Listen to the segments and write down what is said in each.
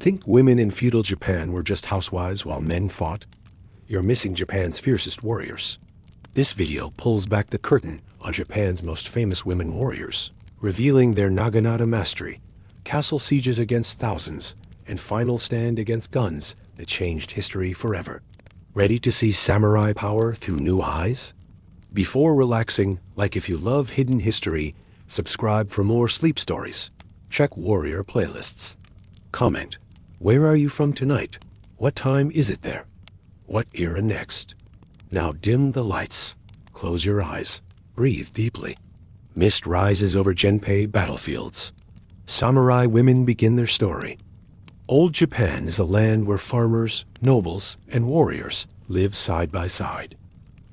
Think women in feudal Japan were just housewives while men fought? You're missing Japan's fiercest warriors. This video pulls back the curtain on Japan's most famous women warriors, revealing their Naginata mastery, castle sieges against thousands, and final stand against guns that changed history forever. Ready to see samurai power through new eyes? Before relaxing, like if you love hidden history, subscribe for more sleep stories. Check warrior playlists. Comment. Where are you from tonight? What time is it there? What era next? Now dim the lights. Close your eyes. Breathe deeply. Mist rises over Genpei battlefields. Samurai women begin their story. Old Japan is a land where farmers, nobles, and warriors live side by side.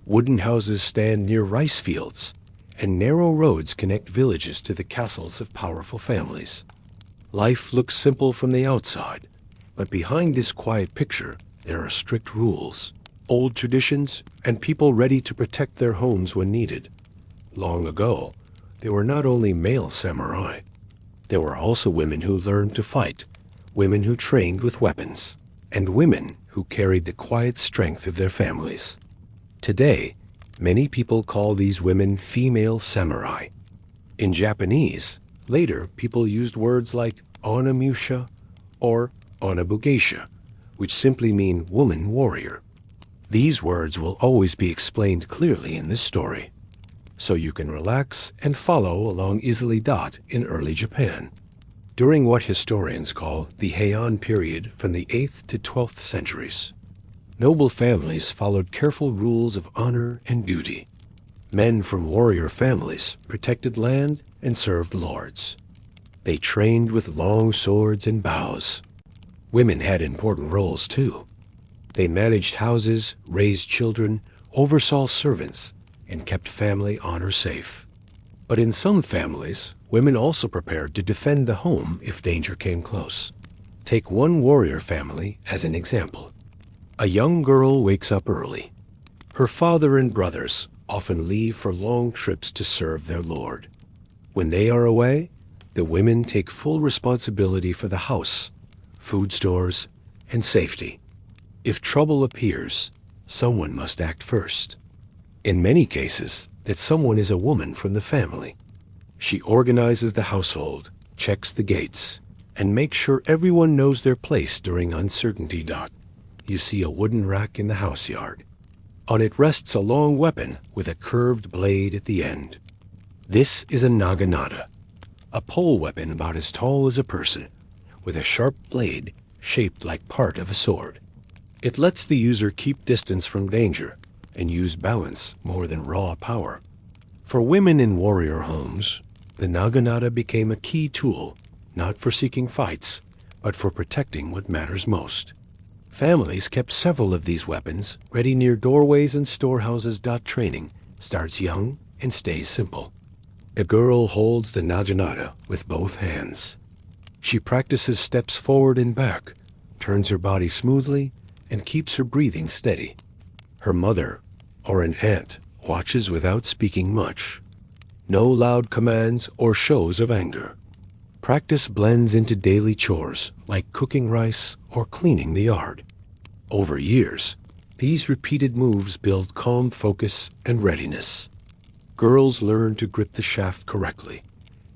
Wooden houses stand near rice fields, and narrow roads connect villages to the castles of powerful families. Life looks simple from the outside, but behind this quiet picture, there are strict rules, old traditions, and people ready to protect their homes when needed. Long ago, there were not only male samurai. There were also women who learned to fight, women who trained with weapons, and women who carried the quiet strength of their families. Today, many people call these women female samurai. In Japanese, later people used words like Onna MUSHA or Onna-Bugeisha, which simply mean woman warrior. These words will always be explained clearly in this story, so you can relax and follow along easily. In early Japan, during what historians call the Heian period from the 8th to 12th centuries, noble families followed careful rules of honor and duty. Men from warrior families protected land and served lords. They trained with long swords and bows. Women had important roles too. They managed houses, raised children, oversaw servants, and kept family honor safe. But in some families, women also prepared to defend the home if danger came close. Take one warrior family as an example. A young girl wakes up early. Her father and brothers often leave for long trips to serve their lord. When they are away, the women take full responsibility for the house, food stores, and safety. If trouble appears, someone must act first. In many cases, that someone is a woman from the family. She organizes the household, checks the gates, and makes sure everyone knows their place during uncertainty. You see a wooden rack in the house yard. On it rests a long weapon with a curved blade at the end. This is a naginata, a pole weapon about as tall as a person, with a sharp blade shaped like part of a sword. It lets the user keep distance from danger and use balance more than raw power. For women in warrior homes, the naginata became a key tool, not for seeking fights, but for protecting what matters most. Families kept several of these weapons ready near doorways and storehouses. Training starts young and stays simple. A girl holds the naginata with both hands. She practices steps forward and back, turns her body smoothly, and keeps her breathing steady. Her mother, or an aunt, watches without speaking much. No loud commands or shows of anger. Practice blends into daily chores like cooking rice or cleaning the yard. Over years, these repeated moves build calm focus and readiness. Girls learn to grip the shaft correctly,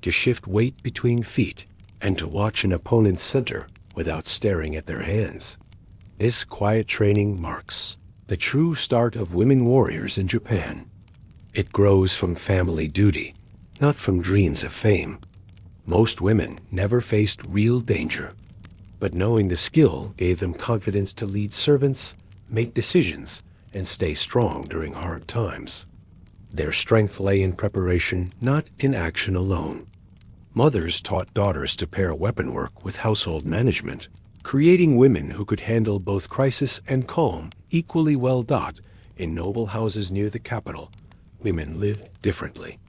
to shift weight between feet, and to watch an opponent's center without staring at their hands. This quiet training marks the true start of women warriors in Japan. It grows from family duty, not from dreams of fame. Most women never faced real danger, but knowing the skill gave them confidence to lead servants, make decisions, and stay strong during hard times. Their strength lay in preparation, not in action alone. Mothers taught daughters to pair weapon work with household management, creating women who could handle both crisis and calm equally well. In noble houses near the capital, women lived differently.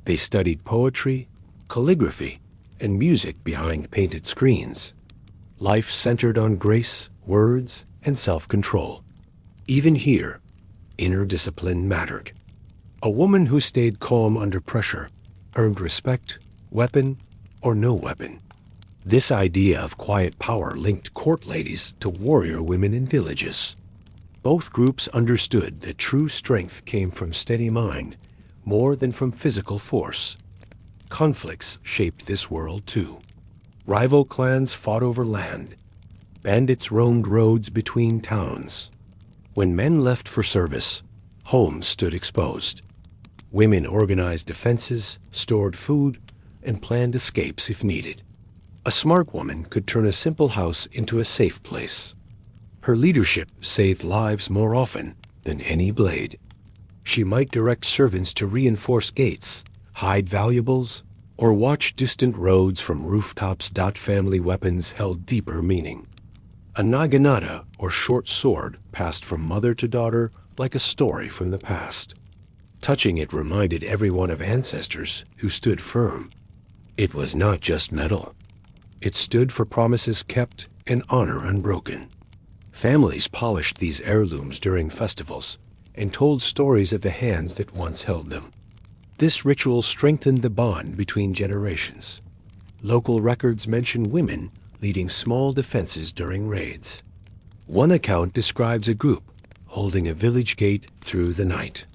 They studied poetry, calligraphy, and music behind painted screens. Life centered on grace, words, and self-control. Even here, inner discipline mattered. A woman who stayed calm under pressure earned respect, weapon or no weapon. This idea of quiet power linked court ladies to warrior women in villages. Both groups understood that true strength came from steady mind more than from physical force. Conflicts shaped this world too. Rival clans fought over land. Bandits roamed roads between towns. When men left for service, homes stood exposed. Women organized defenses, stored food, and planned escapes if needed. A smart woman could turn a simple house into a safe place. Her leadership saved lives more often than any blade. She might direct servants to reinforce gates, hide valuables, or watch distant roads from rooftops. Family weapons held deeper meaning. A Naginata, or short sword, passed from mother to daughter like a story from the past. Touching it reminded everyone of ancestors who stood firm. It was not just metal. It stood for promises kept and honor unbroken. Families polished these heirlooms during festivals and told stories of the hands that once held them. This ritual strengthened the bond between generations. Local records mention women leading small defenses during raids. One account describes a group holding a village gate through the night.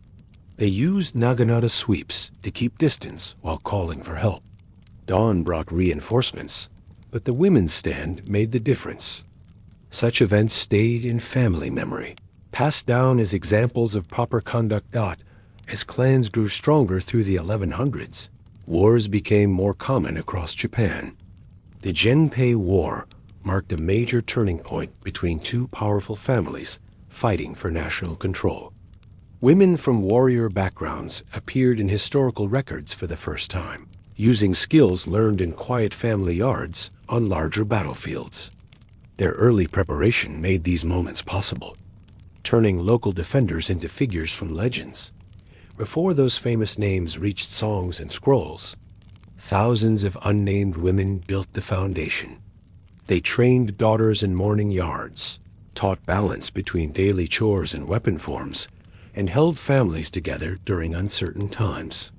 They used Naginata sweeps to keep distance while calling for help. Dawn brought reinforcements, but the women's stand made the difference. Such events stayed in family memory, passed down as examples of proper conduct. As clans grew stronger through the 1100s, wars became more common across Japan. The Genpei War marked a major turning point between two powerful families fighting for national control. Women from warrior backgrounds appeared in historical records for the first time, using skills learned in quiet family yards on larger battlefields. Their early preparation made these moments possible, turning local defenders into figures from legends. Before those famous names reached songs and scrolls, thousands of unnamed women built the foundation. They trained daughters in mourning yards, taught balance between daily chores and weapon forms, and held families together during uncertain times.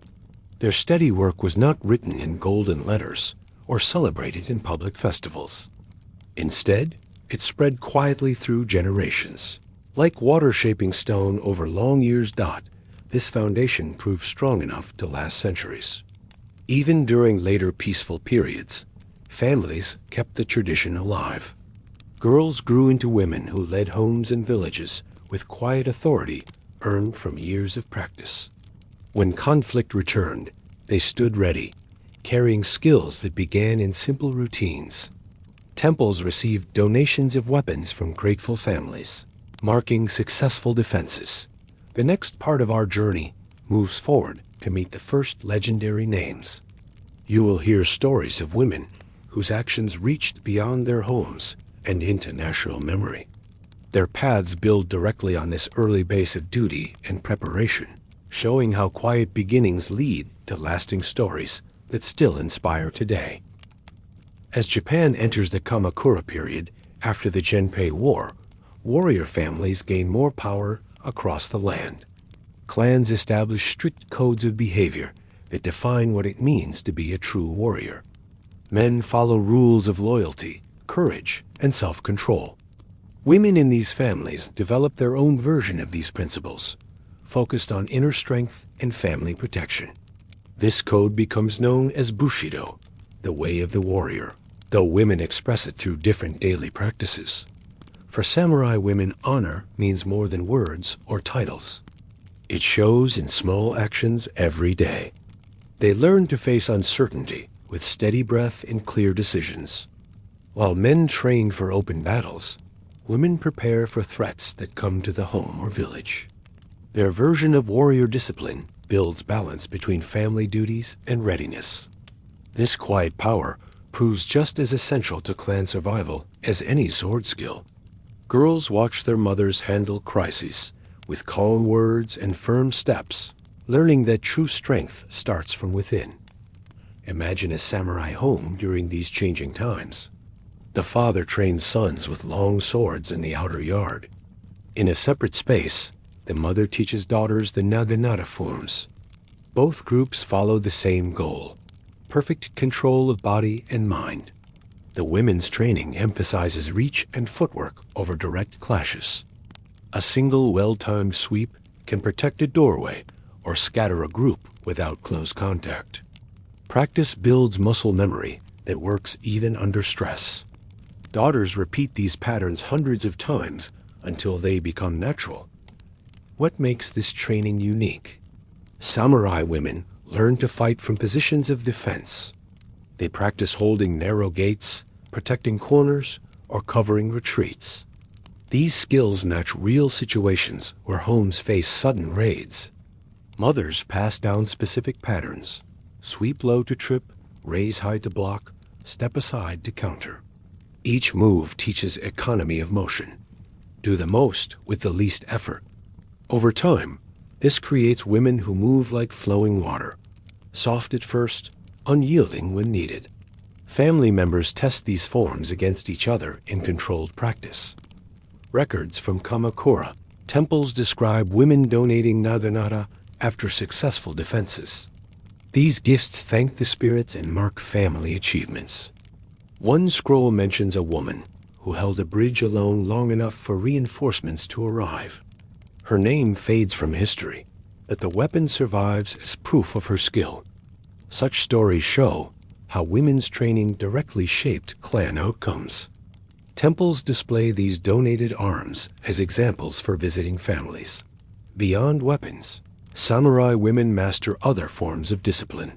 Their steady work was not written in golden letters or celebrated in public festivals. Instead, it spread quietly through generations. Like water shaping stone over long years. This foundation proved strong enough to last centuries. Even during later peaceful periods, families kept the tradition alive. Girls grew into women who led homes and villages with quiet authority earned from years of practice. When conflict returned, they stood ready, carrying skills that began in simple routines. Temples received donations of weapons from grateful families, marking successful defenses. The next part of our journey moves forward to meet the first legendary names. You will hear stories of women whose actions reached beyond their homes and into national memory. Their paths build directly on this early base of duty and preparation, showing how quiet beginnings lead to lasting stories that still inspire today. As Japan enters the Kamakura period after the Genpei War, warrior families gain more power across the land. Clans establish strict codes of behavior that define what it means to be a true warrior. Men follow rules of loyalty, courage, and self-control. Women in these families develop their own version of these principles, focused on inner strength and family protection. This code becomes known as Bushido, the way of the warrior, though women express it through different daily practices. For samurai women, honor means more than words or titles. It shows in small actions every day. They learn to face uncertainty with steady breath and clear decisions. While men train for open battles, women prepare for threats that come to the home or village. Their version of warrior discipline builds balance between family duties and readiness. This quiet power proves just as essential to clan survival as any sword skill. Girls watch their mothers handle crises with calm words and firm steps, learning that true strength starts from within. Imagine a samurai home during these changing times. The father trains sons with long swords in the outer yard. In a separate space, the mother teaches daughters the Naginata forms. Both groups follow the same goal: perfect control of body and mind. The women's training emphasizes reach and footwork over direct clashes. A single well-timed sweep can protect a doorway or scatter a group without close contact. Practice builds muscle memory that works even under stress. Daughters repeat these patterns hundreds of times until they become natural. What makes this training unique? Samurai women learn to fight from positions of defense. They practice holding narrow gates, protecting corners, or covering retreats. These skills match real situations where homes face sudden raids. Mothers pass down specific patterns: sweep low to trip, raise high to block, step aside to counter. Each move teaches economy of motion. Do the most with the least effort. Over time, this creates women who move like flowing water, soft at first, unyielding when needed. Family members test these forms against each other in controlled practice. Records from Kamakura temples describe women donating Naginata after successful defenses. These gifts thank the spirits and mark family achievements. One scroll mentions a woman who held a bridge alone long enough for reinforcements to arrive. Her name fades from history, but the weapon survives as proof of her skill. Such stories show how women's training directly shaped clan outcomes. Temples display these donated arms as examples for visiting families. Beyond weapons, samurai women master other forms of discipline.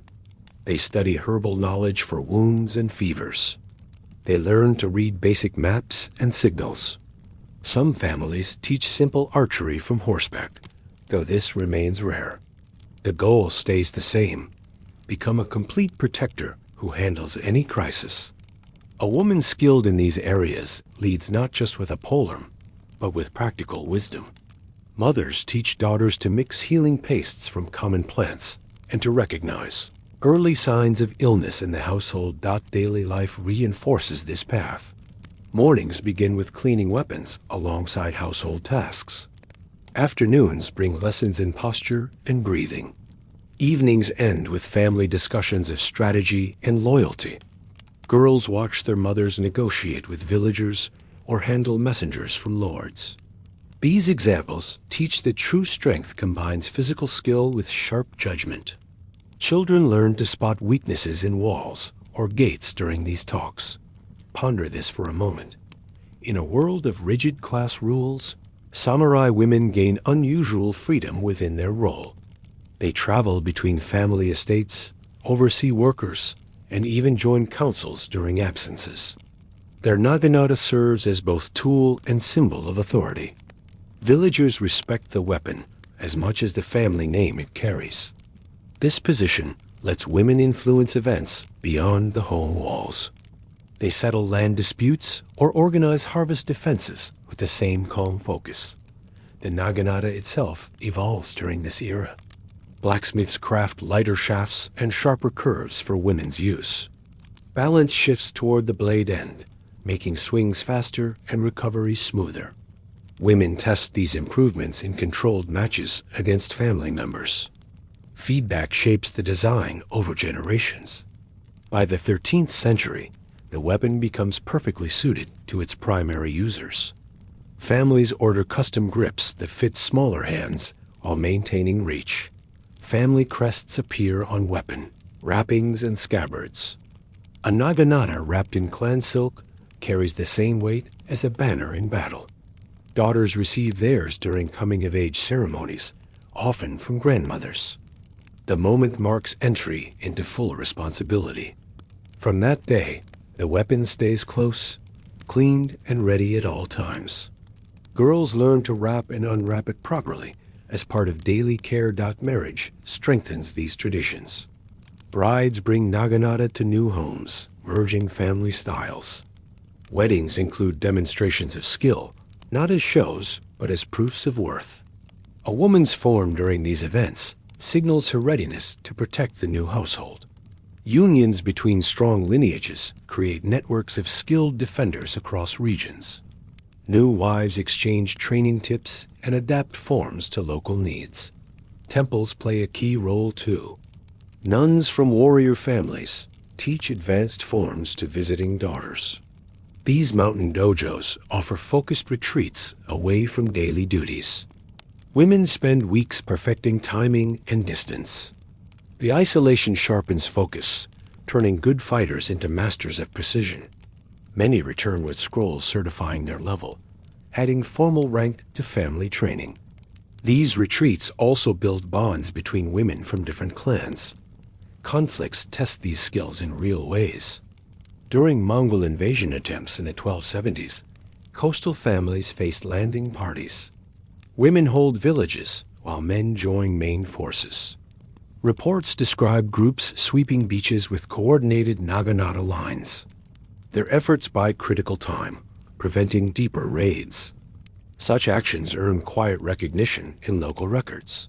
They study herbal knowledge for wounds and fevers. They learn to read basic maps and signals. Some families teach simple archery from horseback, though this remains rare. The goal stays the same: become a complete protector who handles any crisis. A woman skilled in these areas leads not just with a polearm, but with practical wisdom. Mothers teach daughters to mix healing pastes from common plants and to recognize early signs of illness in the household. Daily life reinforces this path. Mornings begin with cleaning weapons alongside household tasks. Afternoons bring lessons in posture and breathing. Evenings end with family discussions of strategy and loyalty. Girls watch their mothers negotiate with villagers or handle messengers from lords. These examples teach that true strength combines physical skill with sharp judgment. Children learn to spot weaknesses in walls or gates during these talks. Ponder this for a moment. In a world of rigid class rules, samurai women gain unusual freedom within their role. They travel between family estates, oversee workers, and even join councils during absences. Their naginata serves as both tool and symbol of authority. Villagers respect the weapon as much as the family name it carries. This position lets women influence events beyond the home walls. They settle land disputes or organize harvest defenses with the same calm focus. The naginata itself evolves during this era. Blacksmiths craft lighter shafts and sharper curves for women's use. Balance shifts toward the blade end, making swings faster and recoveries smoother. Women test these improvements in controlled matches against family members. Feedback shapes the design over generations. By the 13th century, the weapon becomes perfectly suited to its primary users. Families order custom grips that fit smaller hands while maintaining reach. Family crests appear on weapon, wrappings, and scabbards. A naginata wrapped in clan silk carries the same weight as a banner in battle. Daughters receive theirs during coming-of-age ceremonies, often from grandmothers. The moment marks entry into full responsibility. From that day, the weapon stays close, cleaned, and ready at all times. Girls learn to wrap and unwrap it properly as part of daily care. Marriage strengthens these traditions. Brides bring naginata to new homes, merging family styles. Weddings include demonstrations of skill, not as shows, but as proofs of worth. A woman's form during these events signals her readiness to protect the new household. Unions between strong lineages create networks of skilled defenders across regions. New wives exchange training tips and adapt forms to local needs. Temples play a key role too. Nuns from warrior families teach advanced forms to visiting daughters. These mountain dojos offer focused retreats away from daily duties. Women spend weeks perfecting timing and distance. The isolation sharpens focus, turning good fighters into masters of precision. Many return with scrolls certifying their level, adding formal rank to family training. These retreats also build bonds between women from different clans. Conflicts test these skills in real ways. During Mongol invasion attempts in the 1270s, coastal families faced landing parties. Women hold villages, while men join main forces. Reports describe groups sweeping beaches with coordinated Naginata lines. Their efforts buy critical time, preventing deeper raids. Such actions earn quiet recognition in local records.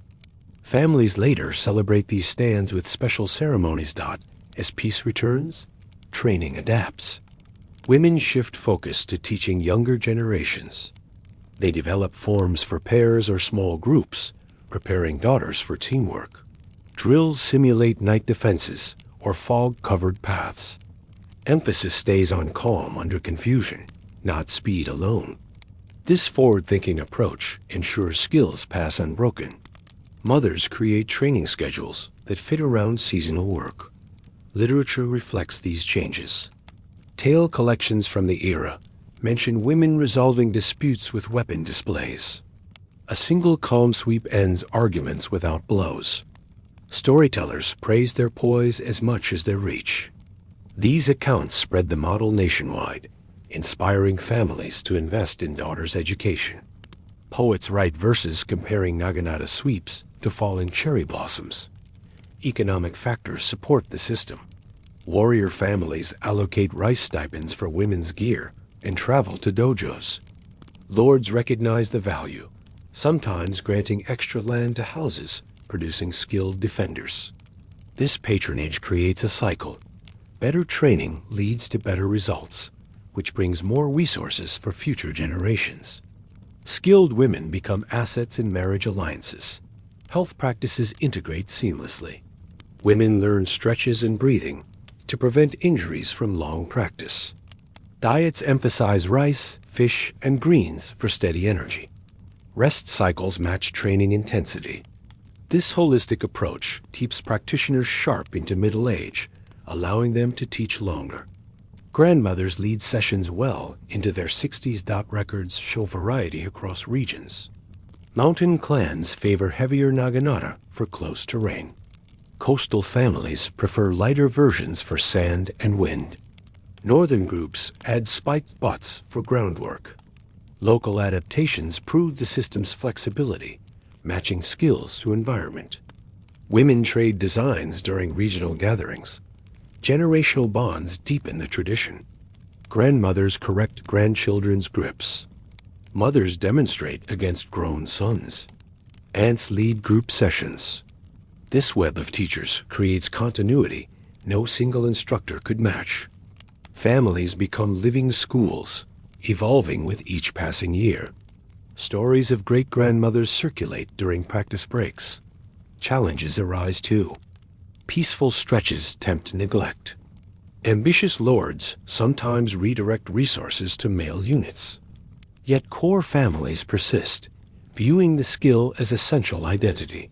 Families later celebrate these stands with special ceremonies. As peace returns, training adapts. Women shift focus to teaching younger generations. They develop forms for pairs or small groups, preparing daughters for teamwork. Drills simulate night defenses or fog-covered paths. Emphasis stays on calm under confusion, not speed alone. This forward-thinking approach ensures skills pass unbroken. Mothers create training schedules that fit around seasonal work. Literature reflects these changes. Tale collections from the era mention women resolving disputes with weapon displays. A single calm sweep ends arguments without blows. Storytellers praise their poise as much as their reach. These accounts spread the model nationwide, inspiring families to invest in daughters' education. Poets write verses comparing Naginata sweeps to falling cherry blossoms. Economic factors support the system. Warrior families allocate rice stipends for women's gear and travel to dojos. Lords recognize the value, sometimes granting extra land to houses, producing skilled defenders. This patronage creates a cycle. Better training leads to better results, which brings more resources for future generations. Skilled women become assets in marriage alliances. Health practices integrate seamlessly. Women learn stretches and breathing to prevent injuries from long practice. Diets emphasize rice, fish, and greens for steady energy. Rest cycles match training intensity. This holistic approach keeps practitioners sharp into middle age, allowing them to teach longer. Grandmothers lead sessions well into their 60s. Records show variety across regions. Mountain clans favor heavier Naginata for close terrain. Coastal families prefer lighter versions for sand and wind. Northern groups add spiked butts for groundwork. Local adaptations prove the system's flexibility, matching skills to environment. Women trade designs during regional gatherings. Generational bonds deepen the tradition. Grandmothers correct grandchildren's grips. Mothers demonstrate against grown sons. Aunts lead group sessions. This web of teachers creates continuity no single instructor could match. Families become living schools, evolving with each passing year. Stories of great-grandmothers circulate during practice breaks. Challenges arise too. Peaceful stretches tempt neglect. Ambitious lords sometimes redirect resources to male units. Yet core families persist, viewing the skill as essential identity.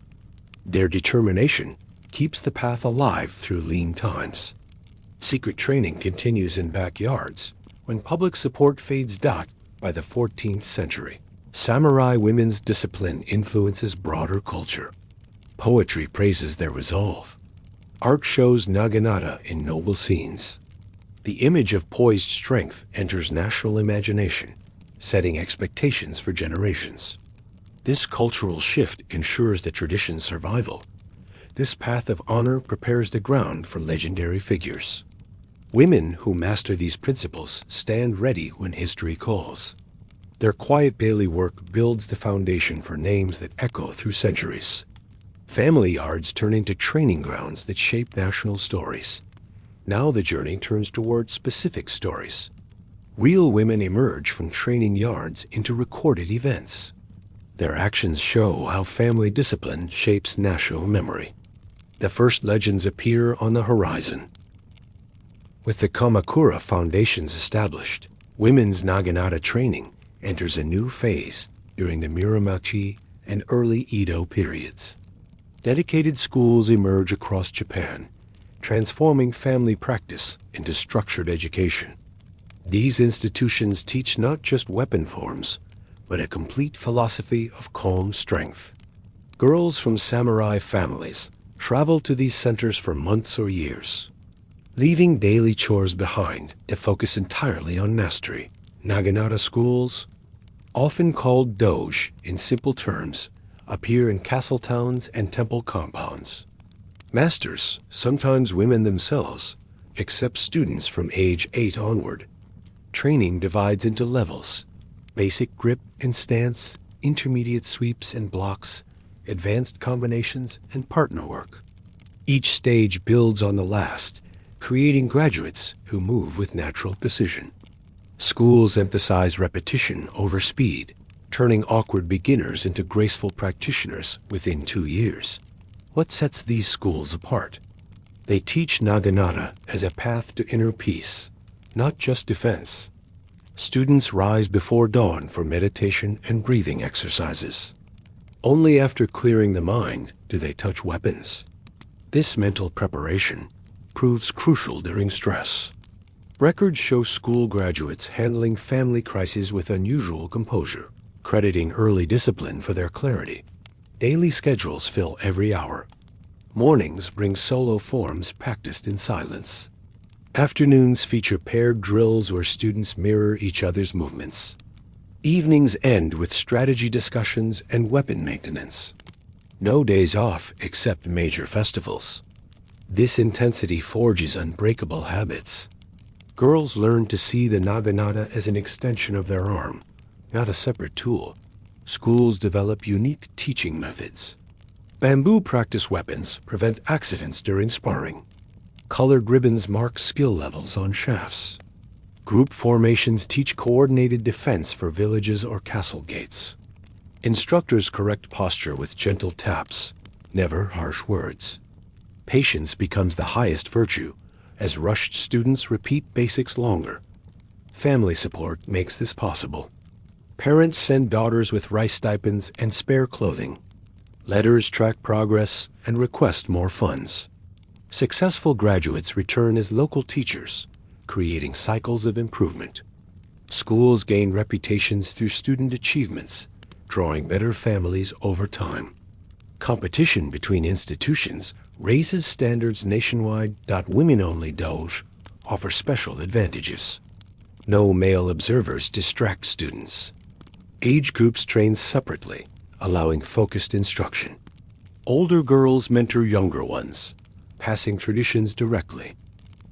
Their determination keeps the path alive through lean times. Secret training continues in backyards when public support fades by the 14th century. Samurai women's discipline influences broader culture. Poetry praises their resolve. Art shows Naginata in noble scenes. The image of poised strength enters national imagination, setting expectations for generations. This cultural shift ensures the tradition's survival. This path of honor prepares the ground for legendary figures. Women who master these principles stand ready when history calls. Their quiet daily work builds the foundation for names that echo through centuries. Family yards turn into training grounds that shape national stories. Now the journey turns toward specific stories. Real women emerge from training yards into recorded events. Their actions show how family discipline shapes national memory. The first legends appear on the horizon. With the Kamakura foundations established, women's Naginata training enters a new phase during the Muromachi and early Edo periods. Dedicated schools emerge across Japan, transforming family practice into structured education. These institutions teach not just weapon forms, but a complete philosophy of calm strength. Girls from samurai families travel to these centers for months or years, leaving daily chores behind to focus entirely on mastery. Naginata schools, often called doge in simple terms, appear in castle towns and temple compounds. Masters, sometimes women themselves, accept students from age 8 onward. Training divides into levels: basic grip and stance, intermediate sweeps and blocks, advanced combinations, and partner work. Each stage builds on the last, creating graduates who move with natural precision. Schools emphasize repetition over speed, turning awkward beginners into graceful practitioners within 2 years. What sets these schools apart? They teach Naginata as a path to inner peace, not just defense. Students rise before dawn for meditation and breathing exercises. Only after clearing the mind do they touch weapons. This mental preparation proves crucial during stress. Records show school graduates handling family crises with unusual composure, crediting early discipline for their clarity. Daily schedules fill every hour. Mornings bring solo forms practiced in silence. Afternoons feature paired drills where students mirror each other's movements. Evenings end with strategy discussions and weapon maintenance. No days off except major festivals. This intensity forges unbreakable habits. Girls learn to see the Naginata as an extension of their arm, not a separate tool. Schools develop unique teaching methods. Bamboo practice weapons prevent accidents during sparring. Colored ribbons mark skill levels on shafts. Group formations teach coordinated defense for villages or castle gates. Instructors correct posture with gentle taps, never harsh words. Patience becomes the highest virtue, as rushed students repeat basics longer. Family support makes this possible. Parents send daughters with rice stipends and spare clothing. Letters track progress and request more funds. Successful graduates return as local teachers, creating cycles of improvement. Schools gain reputations through student achievements, drawing better families over time. Competition between institutions raises standards nationwide. Women-only doge offer special advantages. No male observers distract students. Age groups train separately, allowing focused instruction. Older girls mentor younger ones, passing traditions directly.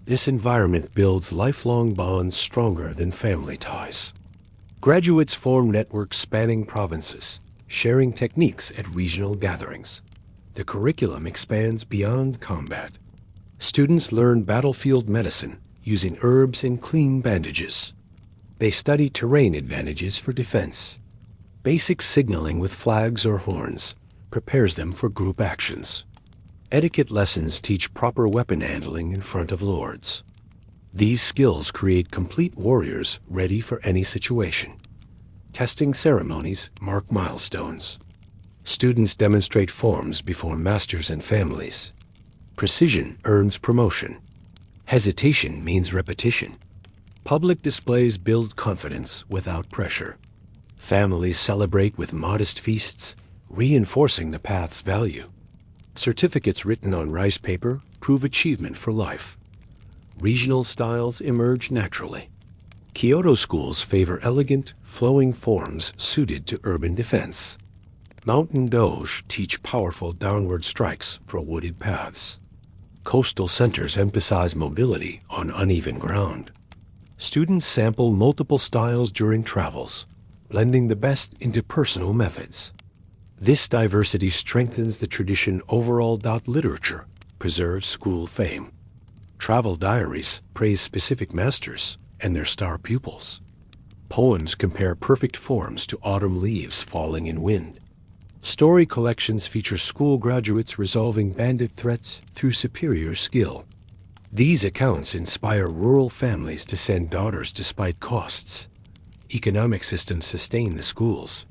This environment builds lifelong bonds stronger than family ties. Graduates form networks spanning provinces, sharing techniques at regional gatherings. The curriculum expands beyond combat. Students learn battlefield medicine using herbs and clean bandages. They study terrain advantages for defense. Basic signaling with flags or horns prepares them for group actions. Etiquette lessons teach proper weapon handling in front of lords. These skills create complete warriors ready for any situation. Testing ceremonies mark milestones. Students demonstrate forms before masters and families. Precision earns promotion. Hesitation means repetition. Public displays build confidence without pressure. Families celebrate with modest feasts, reinforcing the path's value. Certificates written on rice paper prove achievement for life. Regional styles emerge naturally. Kyoto schools favor elegant, flowing forms suited to urban defense. Mountain doge teach powerful downward strikes for wooded paths. Coastal centers emphasize mobility on uneven ground. Students sample multiple styles during travels, blending the best into personal methods. This diversity strengthens the tradition overall. Literature preserves school fame. Travel diaries praise specific masters and their star pupils. Poems compare perfect forms to autumn leaves falling in wind. Story collections feature school graduates resolving bandit threats through superior skill. These accounts inspire rural families to send daughters despite costs. Economic systems sustain the schools.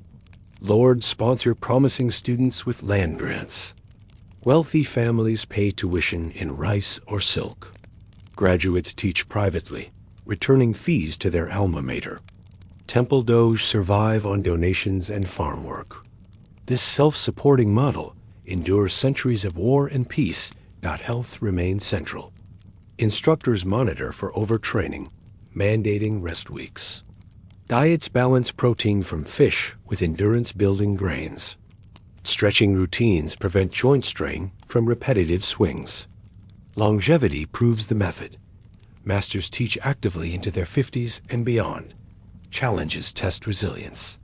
Lords sponsor promising students with land grants. Wealthy families pay tuition in rice or silk. Graduates teach privately, returning fees to their alma mater. Temple doge survive on donations and farm work. This self-supporting model endures centuries of war and peace. Health remains central. Instructors monitor for overtraining, mandating rest weeks. Diets balance protein from fish with endurance-building grains. Stretching routines prevent joint strain from repetitive swings. Longevity proves the method. Masters teach actively into their 50s and beyond. Challenges test resilience.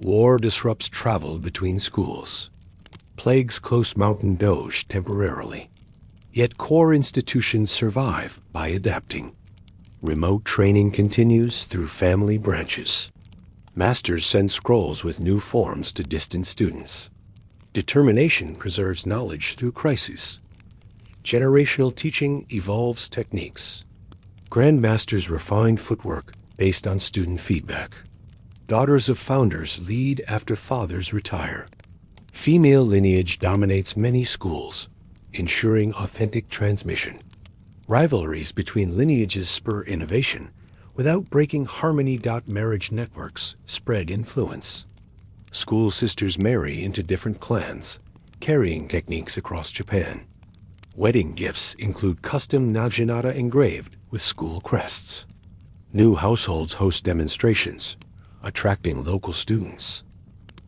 War disrupts travel between schools. Plagues close mountain doge temporarily. Yet core institutions survive by adapting. Remote training continues through family branches. Masters send scrolls with new forms to distant students. Determination preserves knowledge through crises. Generational teaching evolves techniques. Grandmasters refine footwork based on student feedback. Daughters of founders lead after fathers retire. Female lineage dominates many schools, ensuring authentic transmission. Rivalries between lineages spur innovation without breaking harmony. Marriage networks spread influence. School sisters marry into different clans, carrying techniques across Japan. Wedding gifts include custom Naginata engraved with school crests. New households host demonstrations, attracting local students.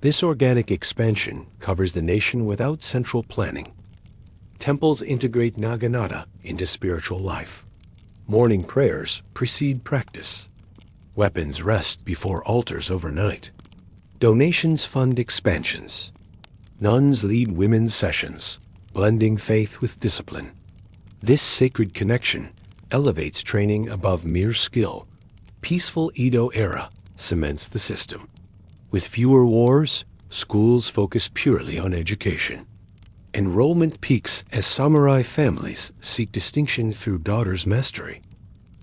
This organic expansion covers the nation without central planning. Temples integrate Naginata into spiritual life. Morning prayers precede practice. Weapons rest before altars overnight. Donations fund expansions. Nuns lead women's sessions, blending faith with discipline. This sacred connection elevates training above mere skill. Peaceful Edo era cements the system. With fewer wars, schools focus purely on education. Enrollment peaks as samurai families seek distinction through daughters' mastery.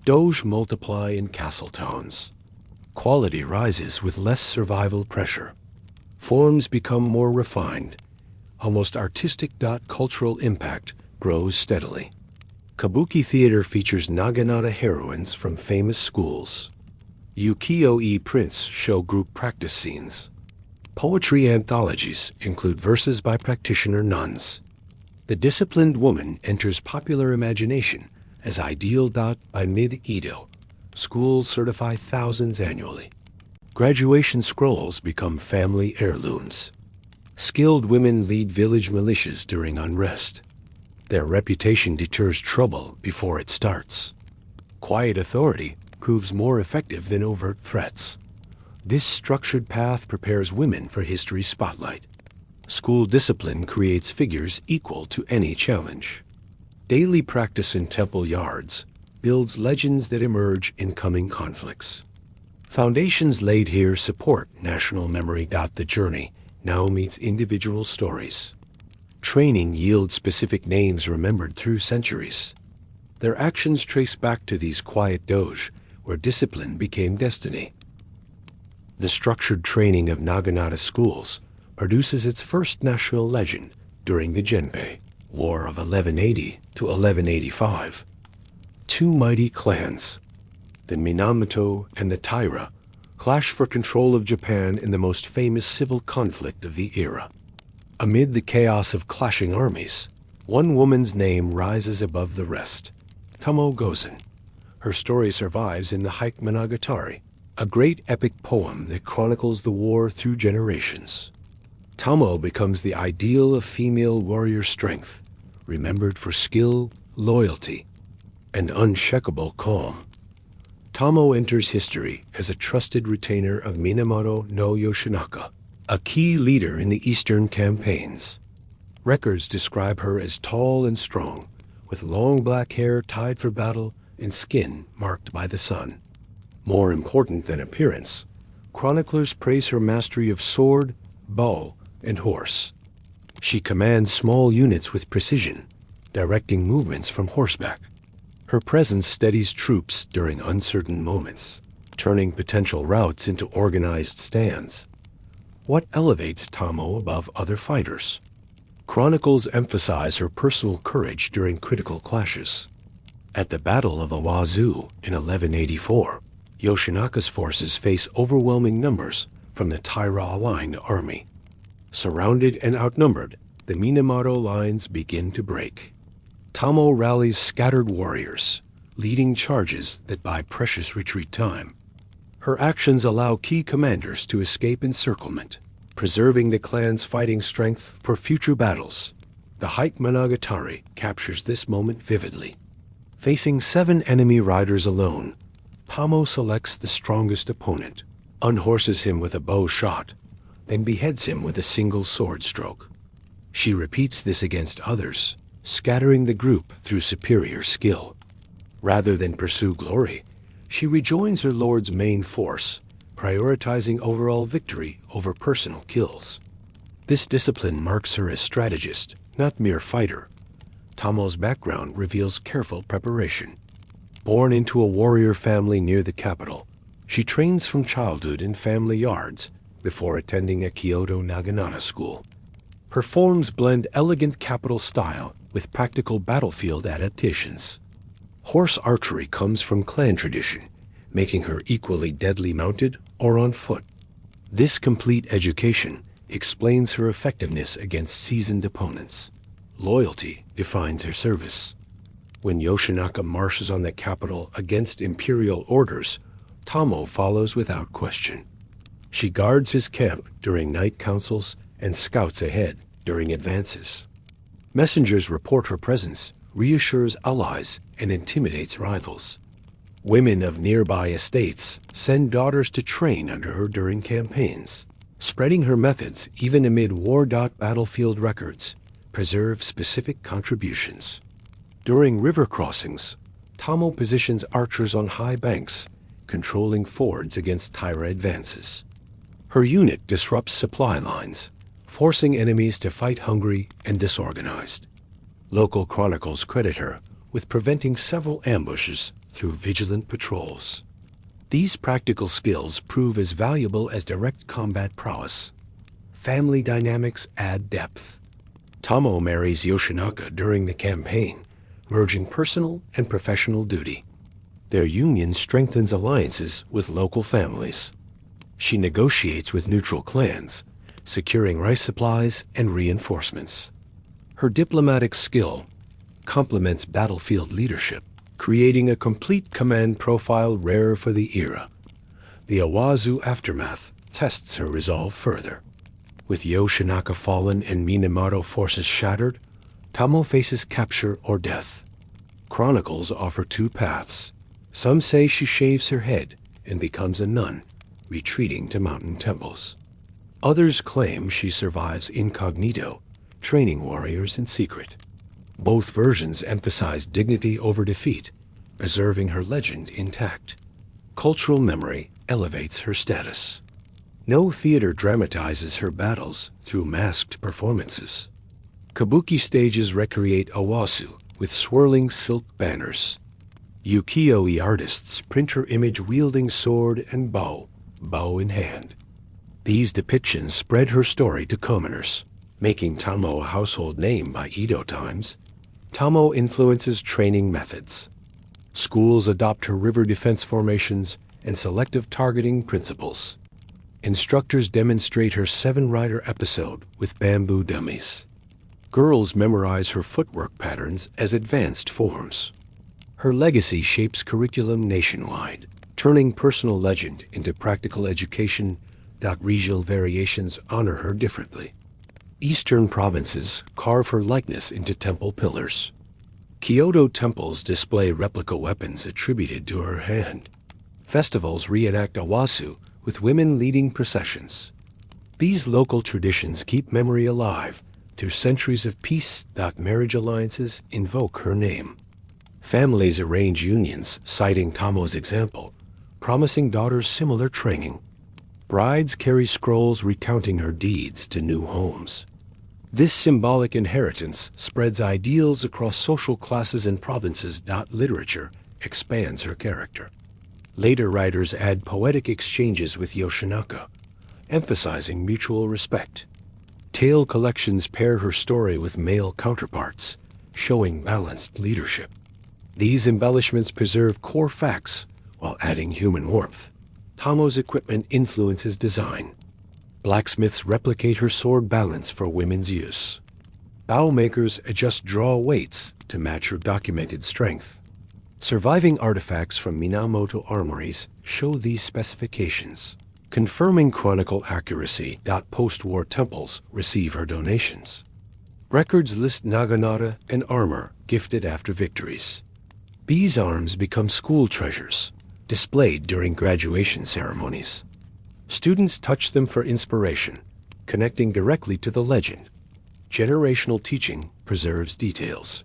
Doge multiply in castle towns. Quality rises with less survival pressure. Forms become more refined. Almost artistic. Cultural impact grows steadily. Kabuki theater features Naginata heroines from famous schools. Ukiyo-e prints show group practice scenes. Poetry anthologies include verses by practitioner nuns. The disciplined woman enters popular imagination as ideal. By mid-Edo, schools certify thousands annually. Graduation scrolls become family heirlooms. Skilled women lead village militias during unrest. Their reputation deters trouble before it starts. Quiet authority proves more effective than overt threats. This structured path prepares women for history's spotlight. School discipline creates figures equal to any challenge. Daily practice in temple yards builds legends that emerge in coming conflicts. Foundations laid here support national memory. The journey now meets individual stories. Training yields specific names remembered through centuries. Their actions trace back to these quiet doge, where discipline became destiny. The structured training of Naginata schools produces its first national legend during the Genpei War of 1180 to 1185. Two mighty clans, the Minamoto and the Taira, clash for control of Japan in the most famous civil conflict of the era. Amid the chaos of clashing armies, one woman's name rises above the rest, Tomoe Gozen. Her story survives in the Heike Monogatari, a great epic poem that chronicles the war through generations. Tomoe becomes the ideal of female warrior strength, remembered for skill, loyalty, and unshakable calm. Tomoe enters history as a trusted retainer of Minamoto no Yoshinaka, a key leader in the Eastern campaigns. Records describe her as tall and strong, with long black hair tied for battle and skin marked by the sun. More important than appearance, chroniclers praise her mastery of sword, bow, and horse. She commands small units with precision, directing movements from horseback. Her presence steadies troops during uncertain moments, turning potential routes into organized stands. What elevates Tomoe above other fighters? Chronicles emphasize her personal courage during critical clashes. At the Battle of Awazu in 1184, Yoshinaka's forces face overwhelming numbers from the Taira-aligned army. Surrounded and outnumbered, the Minamoto lines begin to break. Tomoe rallies scattered warriors, leading charges that buy precious retreat time. Her actions allow key commanders to escape encirclement, preserving the clan's fighting strength for future battles. The Heike Monogatari captures this moment vividly. Facing 7 enemy riders alone, Tomoe selects the strongest opponent, unhorses him with a bow shot, then beheads him with a single sword stroke. She repeats this against others, scattering the group through superior skill. Rather than pursue glory, she rejoins her lord's main force, prioritizing overall victory over personal kills. This discipline marks her as strategist, not mere fighter. Tomoe's background reveals careful preparation. Born into a warrior family near the capital, she trains from childhood in family yards before attending a Kyoto Naginata school. Her forms blend elegant capital style with practical battlefield adaptations. Horse archery comes from clan tradition, making her equally deadly mounted or on foot. This complete education explains her effectiveness against seasoned opponents. Loyalty defines her service. When Yoshinaka marches on the capital against imperial orders, Tomoe follows without question. She guards his camp during night councils and scouts ahead during advances. Messengers report her presence, reassures allies, and intimidates rivals. Women of nearby estates send daughters to train under her during campaigns. Spreading her methods even amid war. Battlefield records preserve specific contributions. During river crossings, Tomoe positions archers on high banks, controlling fords against Taira advances. Her unit disrupts supply lines, forcing enemies to fight hungry and disorganized. Local chronicles credit her with preventing several ambushes through vigilant patrols. These practical skills prove as valuable as direct combat prowess. Family dynamics add depth. Tomoe marries Yoshinaka during the campaign, merging personal and professional duty. Their union strengthens alliances with local families. She negotiates with neutral clans, securing rice supplies and reinforcements. Her diplomatic skill complements battlefield leadership, creating a complete command profile rare for the era. The Awazu aftermath tests her resolve further. With Yoshinaka fallen and Minamoto forces shattered, Tomoe faces capture or death. Chronicles offer 2 paths. Some say she shaves her head and becomes a nun, retreating to mountain temples. Others claim she survives incognito, training warriors in secret. Both versions emphasize dignity over defeat, preserving her legend intact. Cultural memory elevates her status. No theater dramatizes her battles through masked performances. Kabuki stages recreate Owasu with swirling silk banners. Ukiyo-e artists print her image wielding sword and bow in hand. These depictions spread her story to commoners, making Tomoe a household name by Edo times. Tomoe influences training methods. Schools adopt her river defense formations and selective targeting principles. Instructors demonstrate her 7-rider episode with bamboo dummies. Girls memorize her footwork patterns as advanced forms. Her legacy shapes curriculum nationwide, turning personal legend into practical education. Regional variations honor her differently. Eastern provinces carve her likeness into temple pillars. Kyoto temples display replica weapons attributed to her hand. Festivals reenact Owasu with women leading processions. These local traditions keep memory alive through centuries of peace. Marriage alliances invoke her name. Families arrange unions, citing Tomoe's example, promising daughters similar training. Brides carry scrolls recounting her deeds to new homes. This symbolic inheritance spreads ideals across social classes and provinces. Literature expands her character. Later writers add poetic exchanges with Yoshinaka, emphasizing mutual respect. Tale collections pair her story with male counterparts, showing balanced leadership. These embellishments preserve core facts while adding human warmth. Tomoe's equipment influences design. Blacksmiths replicate her sword balance for women's use. Bow makers adjust draw weights to match her documented strength. Surviving artifacts from Minamoto armories show these specifications, confirming chronicle accuracy. Post-war temples receive her donations. Records list Naginata and armor gifted after victories. These arms become school treasures, displayed during graduation ceremonies. Students touch them for inspiration, connecting directly to the legend. Generational teaching preserves details.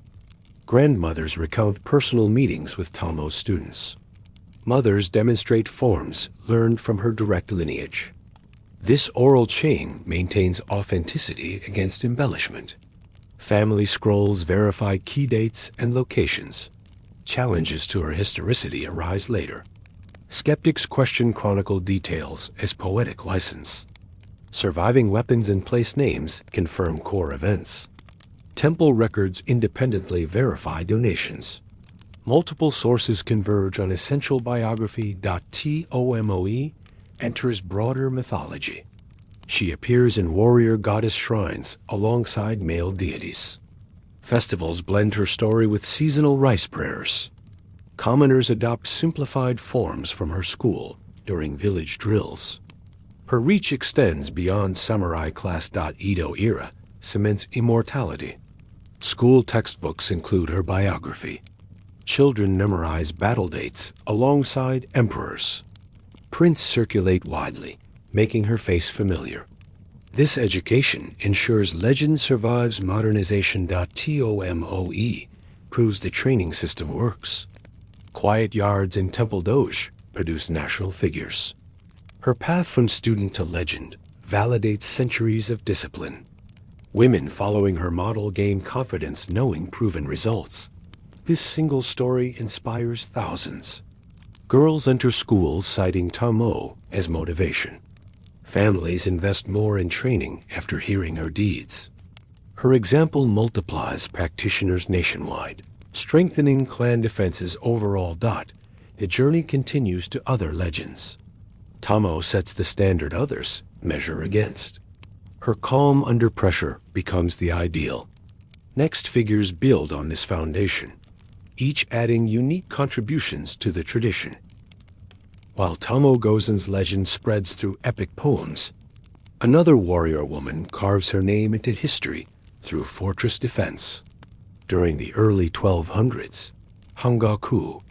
Grandmothers recount personal meetings with Tomoe's students. Mothers demonstrate forms learned from her direct lineage. This oral chain maintains authenticity against embellishment. Family scrolls verify key dates and locations. Challenges to her historicity arise later. Skeptics question chronicle details as poetic license. Surviving weapons and place names confirm core events. Temple records independently verify donations. Multiple sources converge on essential biography. Tomoe enters broader mythology. She appears in warrior goddess shrines alongside male deities. Festivals blend her story with seasonal rice prayers. Commoners adopt simplified forms from her school during village drills. Her reach extends beyond samurai class. Edo era cements immortality. School textbooks include her biography. Children memorize battle dates alongside emperors. Prints circulate widely, making her face familiar. This education ensures legend survives modernization. Tomoe proves the training system works. Quiet yards and temple doge produce national figures. Her path from student to legend validates centuries of discipline. Women following her model gain confidence knowing proven results. This single story inspires thousands. Girls enter schools citing Tomoe as motivation. Families invest more in training after hearing her deeds. Her example multiplies practitioners nationwide, strengthening clan defenses overall. The journey continues to other legends. Tomoe sets the standard others measure against. Her calm under pressure becomes the ideal. Next figures build on this foundation, each adding unique contributions to the tradition. While Tomoe Gozen's legend spreads through epic poems, another warrior woman carves her name into history through fortress defense. During the early 1200s, Hangaku,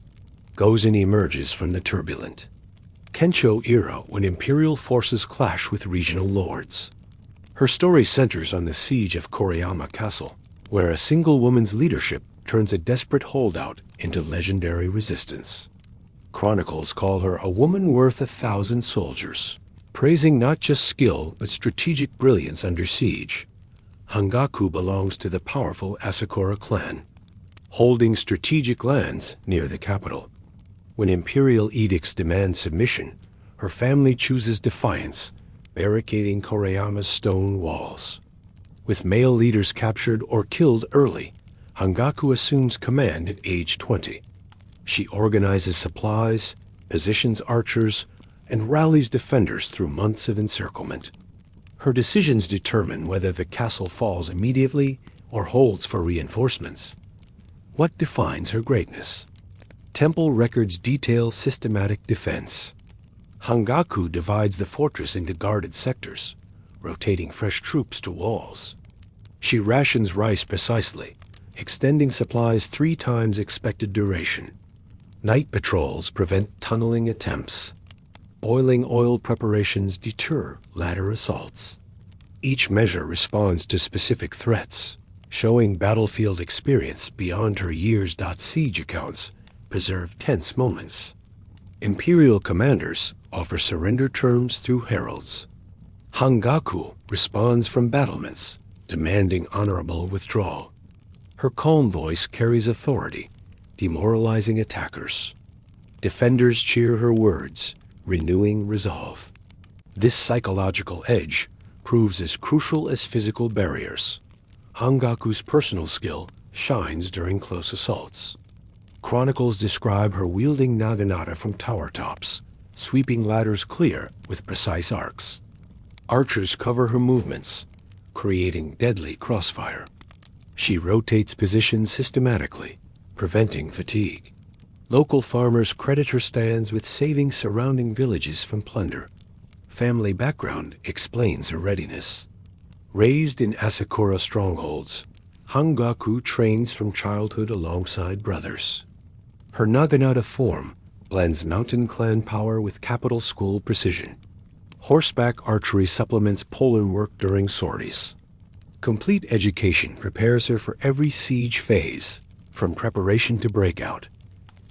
Gozen emerges from the turbulent Kensho era when imperial forces clash with regional lords. Her story centers on the siege of Koriyama Castle, where a single woman's leadership turns a desperate holdout into legendary resistance. Chronicles call her a woman worth 1,000 soldiers, praising not just skill but strategic brilliance under siege. Hangaku belongs to the powerful Asakura clan, holding strategic lands near the capital. When imperial edicts demand submission, her family chooses defiance, barricading Koriyama's stone walls. With male leaders captured or killed early, Hangaku assumes command at age 20. She organizes supplies, positions archers, and rallies defenders through months of encirclement. Her decisions determine whether the castle falls immediately or holds for reinforcements. What defines her greatness? Temple records detail systematic defense. Hangaku divides the fortress into guarded sectors, rotating fresh troops to walls. She rations rice precisely, extending supplies 3 times expected duration. Night patrols prevent tunneling attempts. Boiling oil preparations deter ladder assaults. Each measure responds to specific threats, showing battlefield experience beyond her years. Siege accounts preserve tense moments. Imperial commanders offer surrender terms through heralds. Hangaku responds from battlements, demanding honorable withdrawal. Her calm voice carries authority, demoralizing attackers. Defenders cheer her words, renewing resolve. This psychological edge proves as crucial as physical barriers. Hangaku's personal skill shines during close assaults. Chronicles describe her wielding Naginata from tower tops, sweeping ladders clear with precise arcs. Archers cover her movements, creating deadly crossfire. She rotates positions systematically, preventing fatigue. Local farmers credit her stands with saving surrounding villages from plunder. Family background explains her readiness. Raised in Asakura strongholds, Hangaku trains from childhood alongside brothers. Her Naginata form blends mountain clan power with capital school precision. Horseback archery supplements pole work during sorties. Complete education prepares her for every siege phase, from preparation to breakout.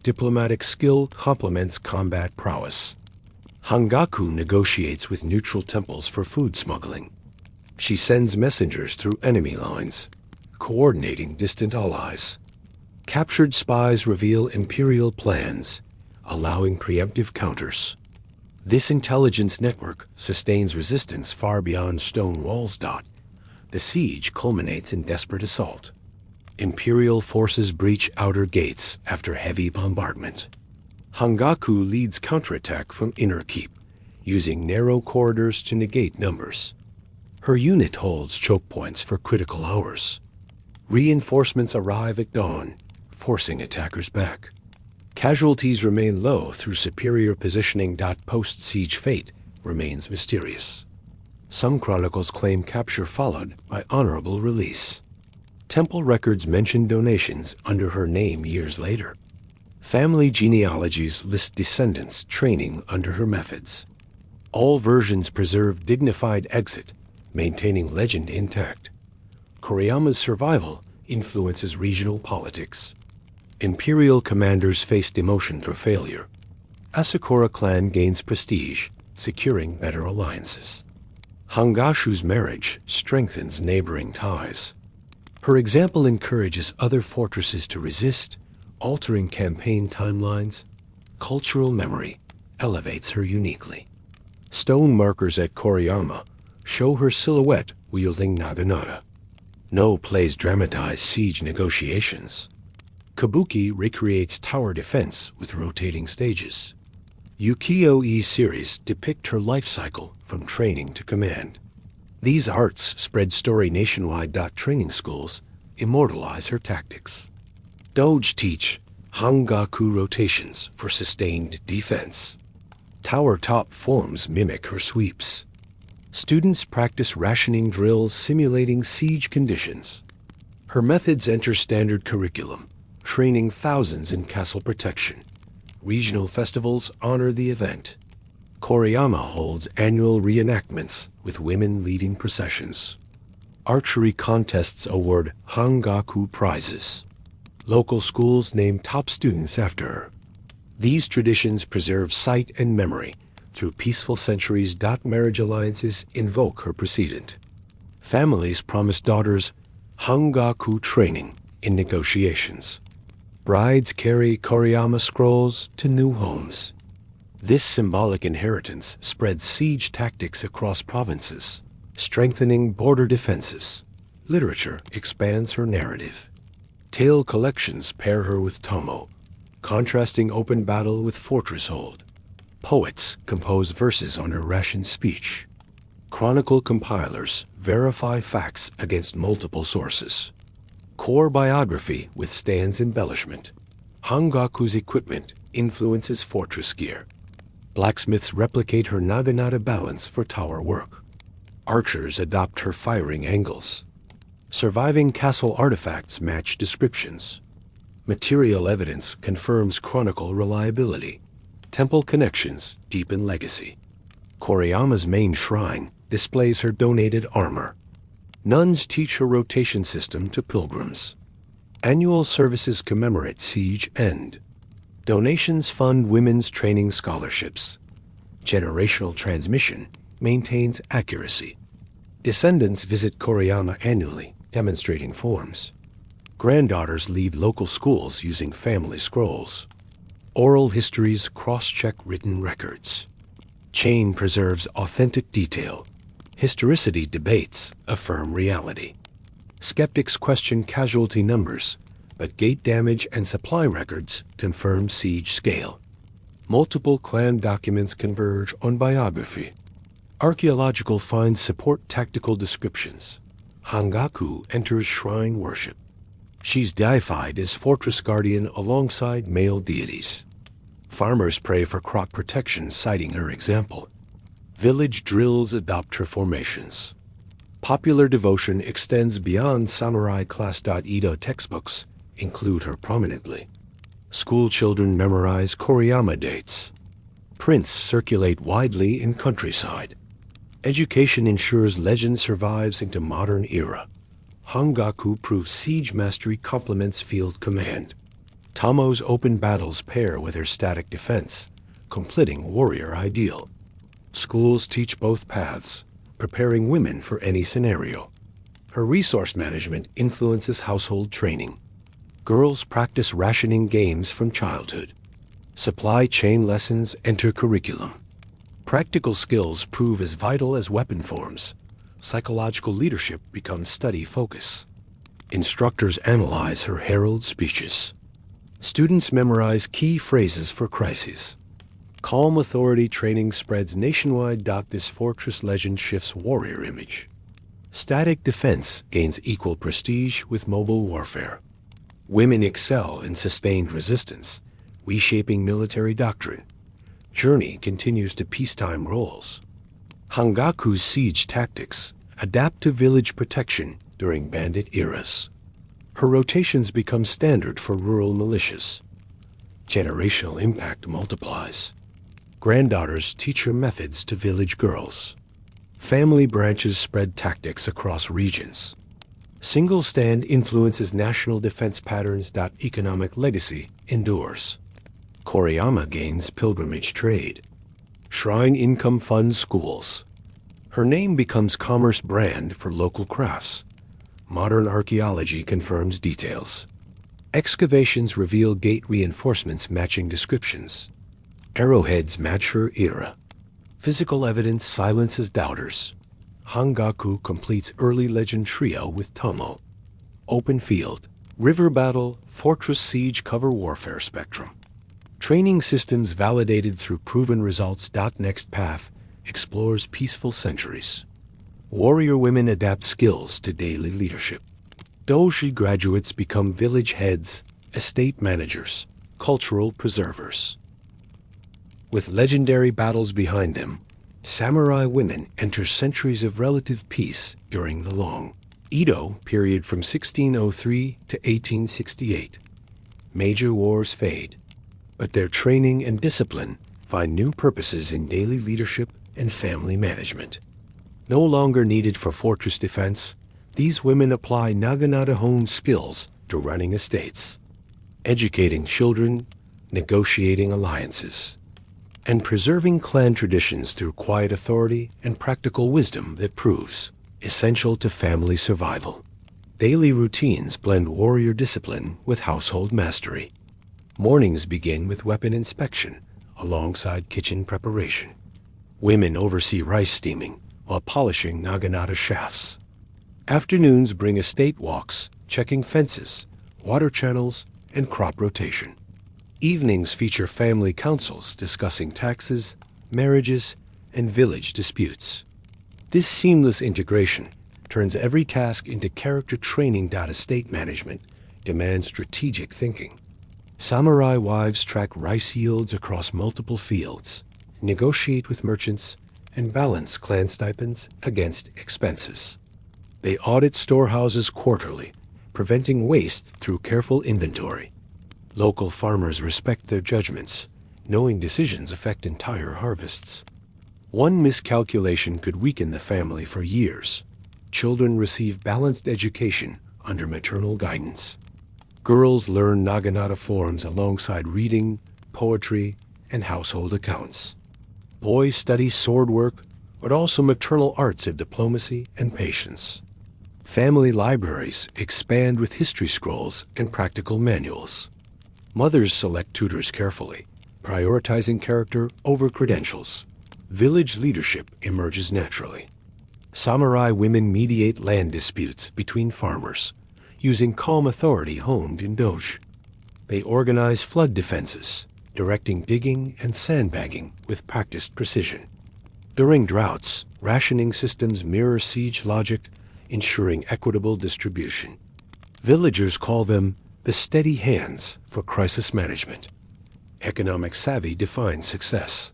Diplomatic skill complements combat prowess. Hangaku negotiates with neutral temples for food smuggling. She sends messengers through enemy lines, coordinating distant allies. Captured spies reveal imperial plans, allowing preemptive counters. This intelligence network sustains resistance far beyond stone walls. The siege culminates in desperate assault. Imperial forces breach outer gates after heavy bombardment. Hangaku leads counterattack from inner keep, using narrow corridors to negate numbers. Her unit holds choke points for critical hours. Reinforcements arrive at dawn, forcing attackers back. Casualties remain low through superior positioning. Post-siege fate remains mysterious. Some chronicles claim capture followed by honorable release. Temple records mention donations under her name years later. Family genealogies list descendants training under her methods. All versions preserve dignified exit, maintaining legend intact. Koriyama's survival influences regional politics. Imperial commanders face demotion for failure. Asakura clan gains prestige, securing better alliances. Hangashu's marriage strengthens neighboring ties. Her example encourages other fortresses to resist, altering campaign timelines. Cultural memory elevates her uniquely. Stone markers at Koriyama show her silhouette wielding Naginata. No plays dramatize siege negotiations. Kabuki recreates tower defense with rotating stages. Ukiyo-e series depict her life cycle from training to command. These arts spread story nationwide. Training schools immortalize her tactics. Doge teach Hangaku rotations for sustained defense. Tower top forms mimic her sweeps. Students practice rationing drills simulating siege conditions. Her methods enter standard curriculum, training thousands in castle protection. Regional festivals honor the event. Koriyama holds annual reenactments with women leading processions. Archery contests award Hangaku prizes. Local schools name top students after her. These traditions preserve sight and memory through peaceful centuries. Marriage alliances invoke her precedent. Families promise daughters Hangaku training in negotiations. Brides carry Koriyama scrolls to new homes. This symbolic inheritance spreads siege tactics across provinces, strengthening border defenses. Literature expands her narrative. Tale collections pair her with Tomoe, contrasting open battle with fortress hold. Poets compose verses on her rationed speech. Chronicle compilers verify facts against multiple sources. Core biography withstands embellishment. Hangaku's equipment influences fortress gear. Blacksmiths replicate her Naginata balance for tower work. Archers adopt her firing angles. Surviving castle artifacts match descriptions. Material evidence confirms chronicle reliability. Temple connections deepen legacy. Koriyama's main shrine displays her donated armor. Nuns teach her rotation system to pilgrims. Annual services commemorate siege end. Donations fund women's training scholarships. Generational transmission maintains accuracy. Descendants visit Koriyama annually, demonstrating forms. Granddaughters lead local schools using family scrolls. Oral histories cross-check written records. Chain preserves authentic detail. Historicity debates affirm reality. Skeptics question casualty numbers, but gate damage and supply records confirm siege scale. Multiple clan documents converge on biography. Archaeological finds support tactical descriptions. Hangaku enters shrine worship. She's deified as fortress guardian alongside male deities. Farmers pray for crop protection, citing her example. Village drills adopt her formations. Popular devotion extends beyond samurai class. Edo textbooks include her prominently. School children memorize Koriyama dates. Prints circulate widely in countryside. Education ensures legend survives into modern era. Hangaku proves siege mastery complements field command. Tomoe's open battles pair with her static defense, completing warrior ideal. Schools teach both paths, preparing women for any scenario. Her resource management influences household training. Girls practice rationing games from childhood. Supply chain lessons enter curriculum. Practical skills prove as vital as weapon forms. Psychological leadership becomes study focus. Instructors analyze her herald speeches. Students memorize key phrases for crises. Calm authority training spreads nationwide. This fortress legend shifts warrior image. Static defense gains equal prestige with mobile warfare. Women excel in sustained resistance, reshaping military doctrine. Journey continues to peacetime roles. Hangaku's siege tactics adapt to village protection during bandit eras. Her rotations become standard for rural militias. Generational impact multiplies. Granddaughters teach her methods to village girls. Family branches spread tactics across regions. Single stand influences national defense patterns. Economic legacy endures. Koriyama gains pilgrimage trade. Shrine income funds schools. Her name becomes commerce brand for local crafts. Modern archaeology confirms details. Excavations reveal gate reinforcements matching descriptions. Arrowheads match her era. Physical evidence silences doubters. Hangaku completes early legend trio with Tomoe. Open field, river battle, fortress siege cover warfare spectrum. Training systems validated through proven results. Next path explores peaceful centuries. Warrior women adapt skills to daily leadership. Doji graduates become village heads, estate managers, cultural preservers. With legendary battles behind them, samurai women enter centuries of relative peace during the long Edo period from 1603 to 1868. Major wars fade, but their training and discipline find new purposes in daily leadership and family management. No longer needed for fortress defense, these women apply Naginata-honed skills to running estates, educating children, negotiating alliances, and preserving clan traditions through quiet authority and practical wisdom that proves essential to family survival. Daily routines blend warrior discipline with household mastery. Mornings begin with weapon inspection alongside kitchen preparation. Women oversee rice steaming while polishing Naginata shafts. Afternoons bring estate walks, checking fences, water channels, and crop rotation. Evenings feature family councils discussing taxes, marriages, and village disputes. This seamless integration turns every task into character training. Estate management demands strategic thinking. Samurai wives track rice yields across multiple fields, negotiate with merchants, and balance clan stipends against expenses. They audit storehouses quarterly, preventing waste through careful inventory. Local farmers respect their judgments, knowing decisions affect entire harvests. One miscalculation could weaken the family for years. Children receive balanced education under maternal guidance. Girls learn Naginata forms alongside reading, poetry, and household accounts. Boys study sword work, but also maternal arts of diplomacy and patience. Family libraries expand with history scrolls and practical manuals. Mothers select tutors carefully, prioritizing character over credentials. Village leadership emerges naturally. Samurai women mediate land disputes between farmers, using calm authority honed in doge. They organize flood defenses, directing digging and sandbagging with practiced precision. During droughts, rationing systems mirror siege logic, ensuring equitable distribution. Villagers call them the steady hands for crisis management. Economic savvy defines success.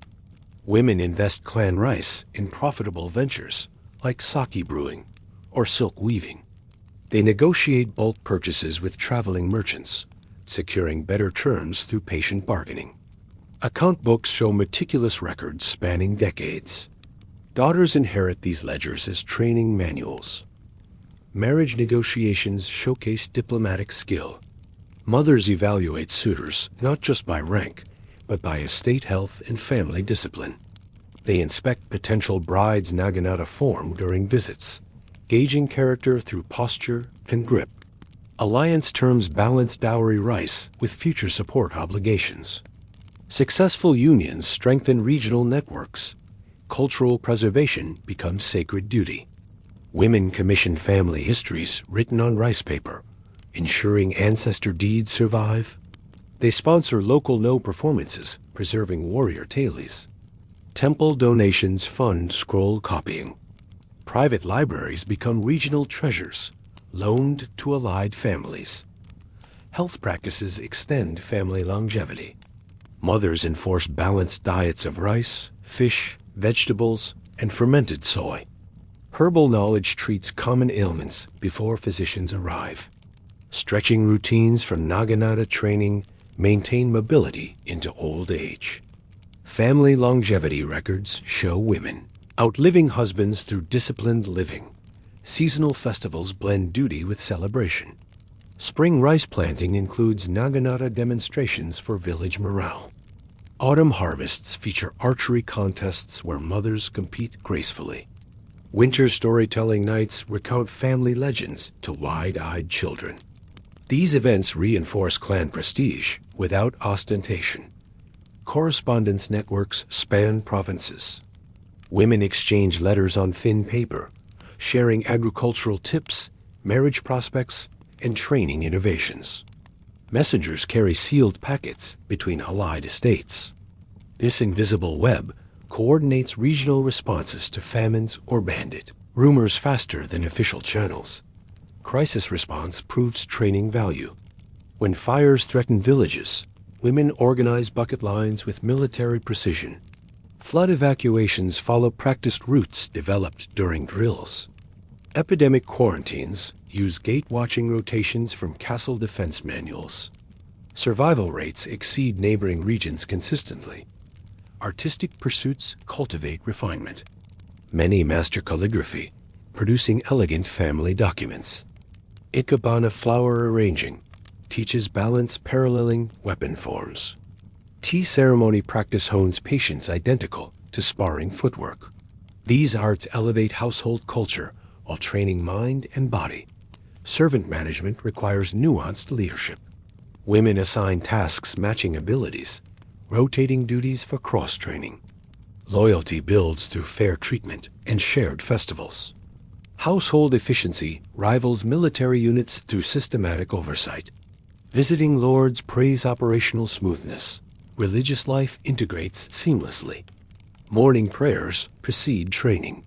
Women invest clan rice in profitable ventures like sake brewing or silk weaving. They negotiate bulk purchases with traveling merchants, securing better terms through patient bargaining. Account books show meticulous records spanning decades. Daughters inherit these ledgers as training manuals. Marriage negotiations showcase diplomatic skill. Mothers evaluate suitors not just by rank, but by estate health and family discipline. They inspect potential brides' Naginata form during visits, gauging character through posture and grip. Alliance terms balance dowry rice with future support obligations. Successful unions strengthen regional networks. Cultural preservation becomes sacred duty. Women commission family histories written on rice paper, ensuring ancestor deeds survive. They sponsor local no performances, preserving warrior tales. Temple donations fund scroll copying. Private libraries become regional treasures, loaned to allied families. Health practices extend family longevity. Mothers enforce balanced diets of rice, fish, vegetables, and fermented soy. Herbal knowledge treats common ailments before physicians arrive. Stretching routines from Naginata training maintain mobility into old age. Family longevity records show women outliving husbands through disciplined living. Seasonal festivals blend duty with celebration. Spring rice planting includes Naginata demonstrations for village morale. Autumn harvests feature archery contests where mothers compete gracefully. Winter storytelling nights recount family legends to wide-eyed children. These events reinforce clan prestige without ostentation. Correspondence networks span provinces. Women exchange letters on thin paper, sharing agricultural tips, marriage prospects, and training innovations. Messengers carry sealed packets between allied estates. This invisible web coordinates regional responses to famines or bandit rumors faster than official channels. Crisis response proves training value. When fires threaten villages, women organize bucket lines with military precision. Flood evacuations follow practiced routes developed during drills. Epidemic quarantines use gate-watching rotations from castle defense manuals. Survival rates exceed neighboring regions consistently. Artistic pursuits cultivate refinement. Many master calligraphy, producing elegant family documents. Ikebana flower arranging teaches balance paralleling weapon forms. Tea ceremony practice hones patience identical to sparring footwork. These arts elevate household culture while training mind and body. Servant management requires nuanced leadership. Women assign tasks matching abilities, rotating duties for cross-training. Loyalty builds through fair treatment and shared festivals. Household efficiency rivals military units through systematic oversight. Visiting lords praise operational smoothness. Religious life integrates seamlessly. Morning prayers precede training.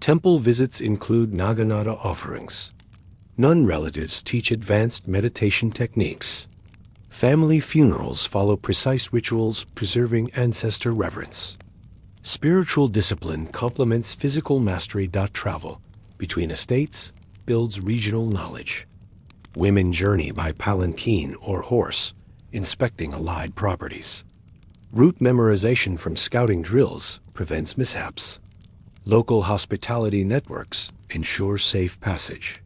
Temple visits include Naginata offerings. Nun relatives teach advanced meditation techniques. Family funerals follow precise rituals preserving ancestor reverence. Spiritual discipline complements physical mastery. Travel between estates builds regional knowledge. Women journey by palanquin or horse, inspecting allied properties. Route memorization from scouting drills prevents mishaps. Local hospitality networks ensure safe passage.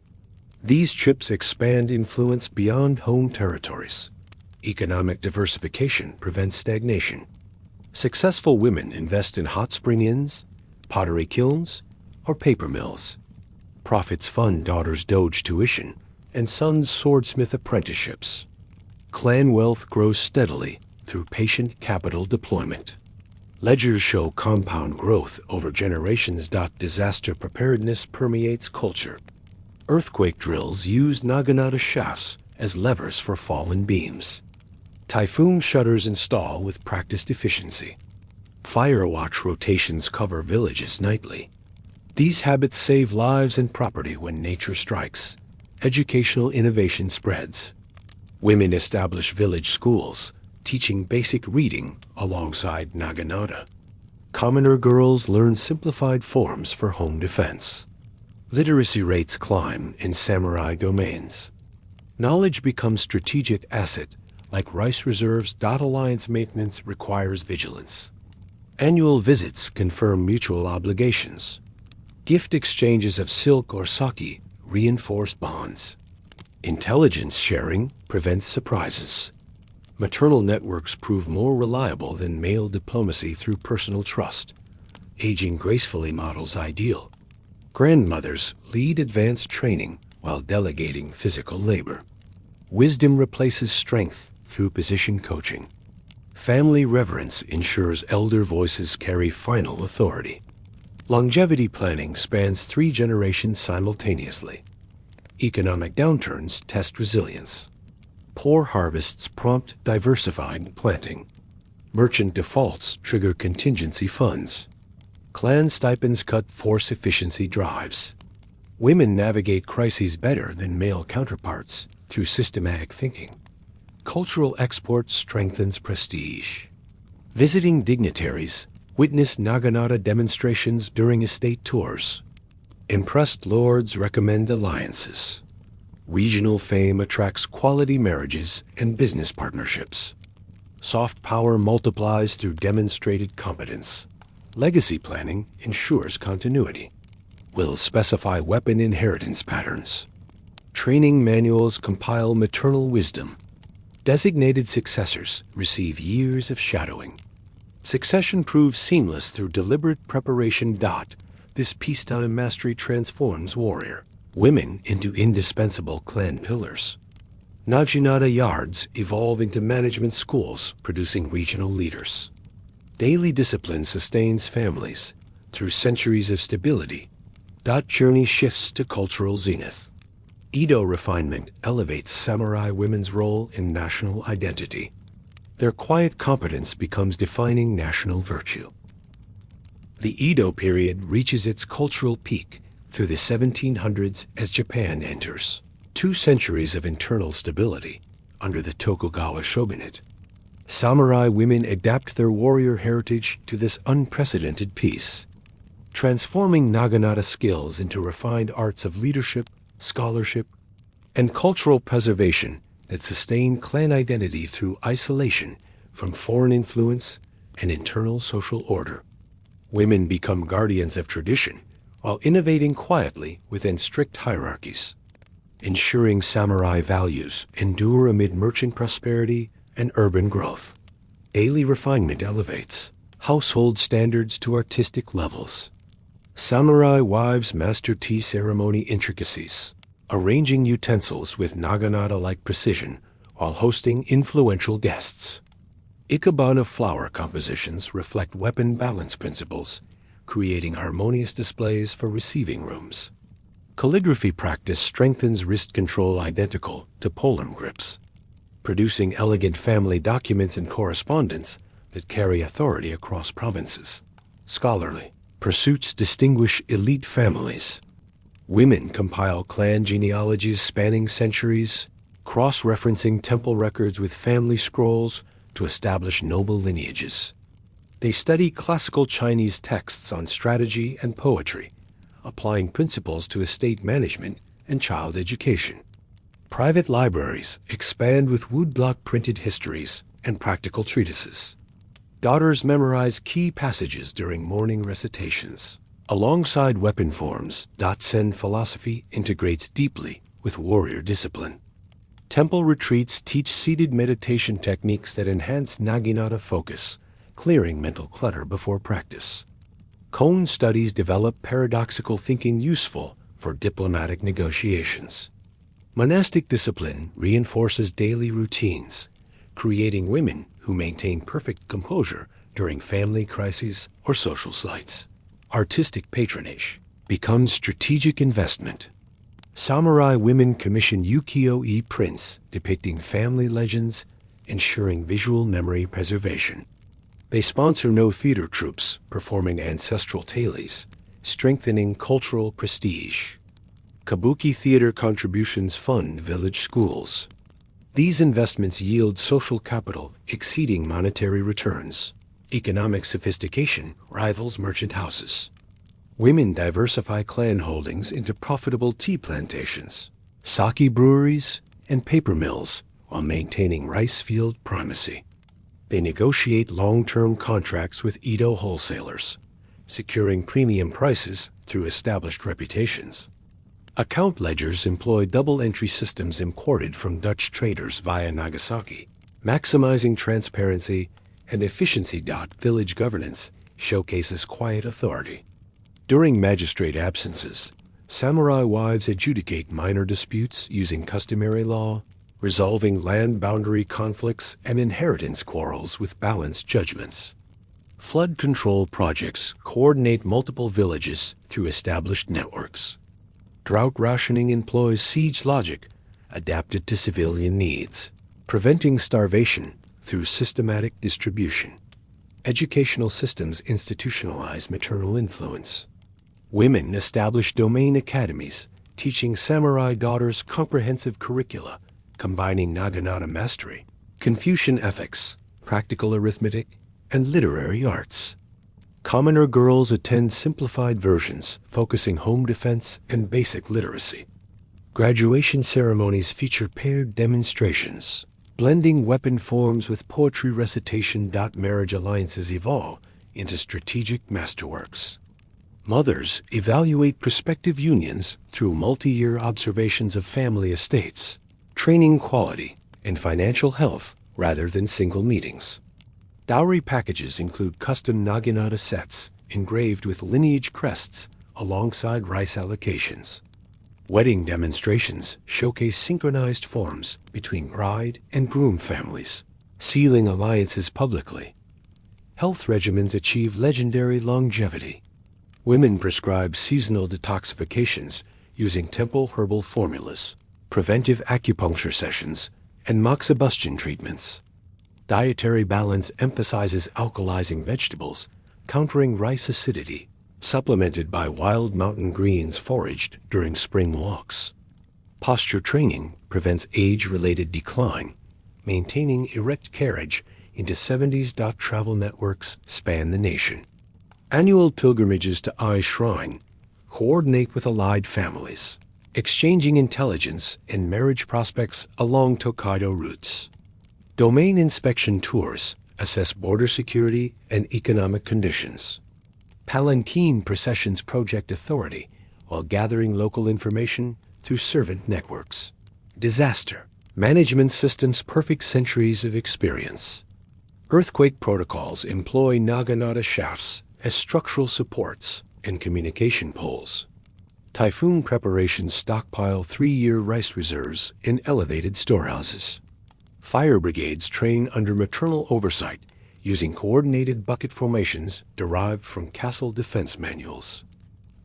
These trips expand influence beyond home territories. Economic diversification prevents stagnation. Successful women invest in hot spring inns, pottery kilns, or paper mills. Profits fund daughters' doge tuition and sons' swordsmith apprenticeships. Clan wealth grows steadily through patient capital deployment. Ledgers show compound growth over generations. Disaster preparedness permeates culture. Earthquake drills use Naginata shafts as levers for fallen beams. Typhoon shutters install with practiced efficiency. Firewatch rotations cover villages nightly. These habits save lives and property when nature strikes. Educational innovation spreads. Women establish village schools, teaching basic reading alongside Naginata. Commoner girls learn simplified forms for home defense. Literacy rates climb in samurai domains. Knowledge becomes strategic asset, like rice reserves. Alliance maintenance requires vigilance. Annual visits confirm mutual obligations. Gift exchanges of silk or sake reinforce bonds. Intelligence sharing prevents surprises. Maternal networks prove more reliable than male diplomacy through personal trust. Aging gracefully models ideal. Grandmothers lead advanced training while delegating physical labor. Wisdom replaces strength through position coaching. Family reverence ensures elder voices carry final authority. Longevity planning spans 3 generations simultaneously. Economic downturns test resilience. Poor harvests prompt diversified planting. Merchant defaults trigger contingency funds. Clan stipends cut force efficiency drives. Women navigate crises better than male counterparts through systematic thinking. Cultural export strengthens prestige. Visiting dignitaries witness Naginata demonstrations during estate tours. Impressed lords recommend alliances. Regional fame attracts quality marriages and business partnerships. Soft power multiplies through demonstrated competence. Legacy planning ensures continuity. Wills specify weapon inheritance patterns. Training manuals compile maternal wisdom. Designated successors receive years of shadowing. Succession proves seamless through deliberate preparation. This peacetime mastery transforms warrior women into indispensable clan pillars. Naginata yards evolve into management schools, producing regional leaders. Daily discipline sustains families through centuries of stability. Journey shifts to cultural zenith. Edo refinement elevates samurai women's role in national identity. Their quiet competence becomes defining national virtue. The Edo period reaches its cultural peak through the 1700s as Japan enters 2 centuries of internal stability under the Tokugawa shogunate. Samurai women adapt their warrior heritage to this unprecedented peace, transforming Naginata skills into refined arts of leadership, scholarship, and cultural preservation that sustain clan identity through isolation from foreign influence and internal social order. Women become guardians of tradition while innovating quietly within strict hierarchies, ensuring samurai values endure amid merchant prosperity and urban growth. Daily refinement elevates household standards to artistic levels. Samurai wives master tea ceremony intricacies, arranging utensils with Naginata-like precision while hosting influential guests. Ikebana flower compositions reflect weapon balance principles, creating harmonious displays for receiving rooms. Calligraphy practice strengthens wrist control identical to polearm grips, producing elegant family documents and correspondence that carry authority across provinces. Scholarly pursuits distinguish elite families. Women compile clan genealogies spanning centuries, cross-referencing temple records with family scrolls to establish noble lineages. They study classical Chinese texts on strategy and poetry, applying principles to estate management and child education. Private libraries expand with woodblock printed histories and practical treatises. Daughters memorize key passages during morning recitations. Alongside weapon forms, Zen philosophy integrates deeply with warrior discipline. Temple retreats teach seated meditation techniques that enhance Naginata focus, clearing mental clutter before practice. Cone studies develop paradoxical thinking useful for diplomatic negotiations. Monastic discipline reinforces daily routines, creating women who maintain perfect composure during family crises or social slights. Artistic patronage becomes strategic investment. Samurai women commission ukiyo-e prints depicting family legends, ensuring visual memory preservation. They sponsor no-theater troupes performing ancestral tales, strengthening cultural prestige. Kabuki theater contributions fund village schools. These investments yield social capital exceeding monetary returns. Economic sophistication rivals merchant houses. Women diversify clan holdings into profitable tea plantations, sake breweries, and paper mills while maintaining rice field primacy. They negotiate long-term contracts with Edo wholesalers, securing premium prices through established reputations. Account ledgers employ double-entry systems imported from Dutch traders via Nagasaki, maximizing transparency and efficiency. Village governance showcases quiet authority. During magistrate absences, samurai wives adjudicate minor disputes using customary law, resolving land boundary conflicts and inheritance quarrels with balanced judgments. Flood control projects coordinate multiple villages through established networks. Drought rationing employs siege logic adapted to civilian needs, preventing starvation through systematic distribution. Educational systems institutionalize maternal influence. Women establish domain academies, teaching samurai daughters comprehensive curricula, combining Naginata mastery, Confucian ethics, practical arithmetic, and literary arts. Commoner girls attend simplified versions, focusing home defense and basic literacy. Graduation ceremonies feature paired demonstrations, blending weapon forms with poetry recitation. Marriage alliances evolve into strategic masterworks. Mothers evaluate prospective unions through multi-year observations of family estates, training quality and financial health rather than single meetings. Dowry packages include custom Naginata sets engraved with lineage crests alongside rice allocations. Wedding demonstrations showcase synchronized forms between bride and groom families, sealing alliances publicly. Health regimens achieve legendary longevity. Women prescribe seasonal detoxifications using temple herbal formulas, preventive acupuncture sessions, and moxibustion treatments. Dietary balance emphasizes alkalizing vegetables, countering rice acidity, supplemented by wild mountain greens foraged during spring walks. Posture training prevents age-related decline, maintaining erect carriage into 70s. Travel networks span the nation. Annual pilgrimages to Ai Shrine coordinate with allied families, exchanging intelligence and marriage prospects along Tokaido routes. Domain inspection tours assess border security and economic conditions. Palanquin processions project authority while gathering local information through servant networks. Disaster management systems perfect centuries of experience. Earthquake protocols employ Naginata shafts as structural supports and communication poles. Typhoon preparations stockpile 3-year rice reserves in elevated storehouses. Fire brigades train under maternal oversight using coordinated bucket formations derived from castle defense manuals.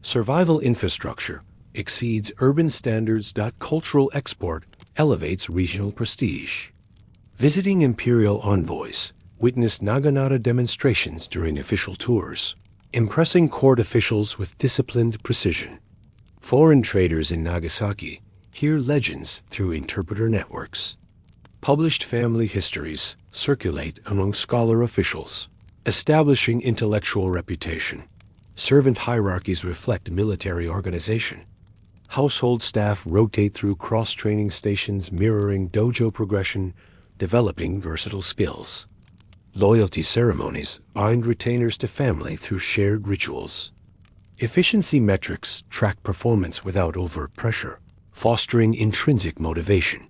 Survival infrastructure exceeds urban standards. Cultural export elevates regional prestige. Visiting imperial envoys witness Naginata demonstrations during official tours, impressing court officials with disciplined precision. Foreign traders in Nagasaki hear legends through interpreter networks. Published family histories circulate among scholar officials, establishing intellectual reputation. Servant hierarchies reflect military organization. Household staff rotate through cross-training stations mirroring dojo progression, developing versatile skills. Loyalty ceremonies bind retainers to family through shared rituals. Efficiency metrics track performance without overt pressure, fostering intrinsic motivation.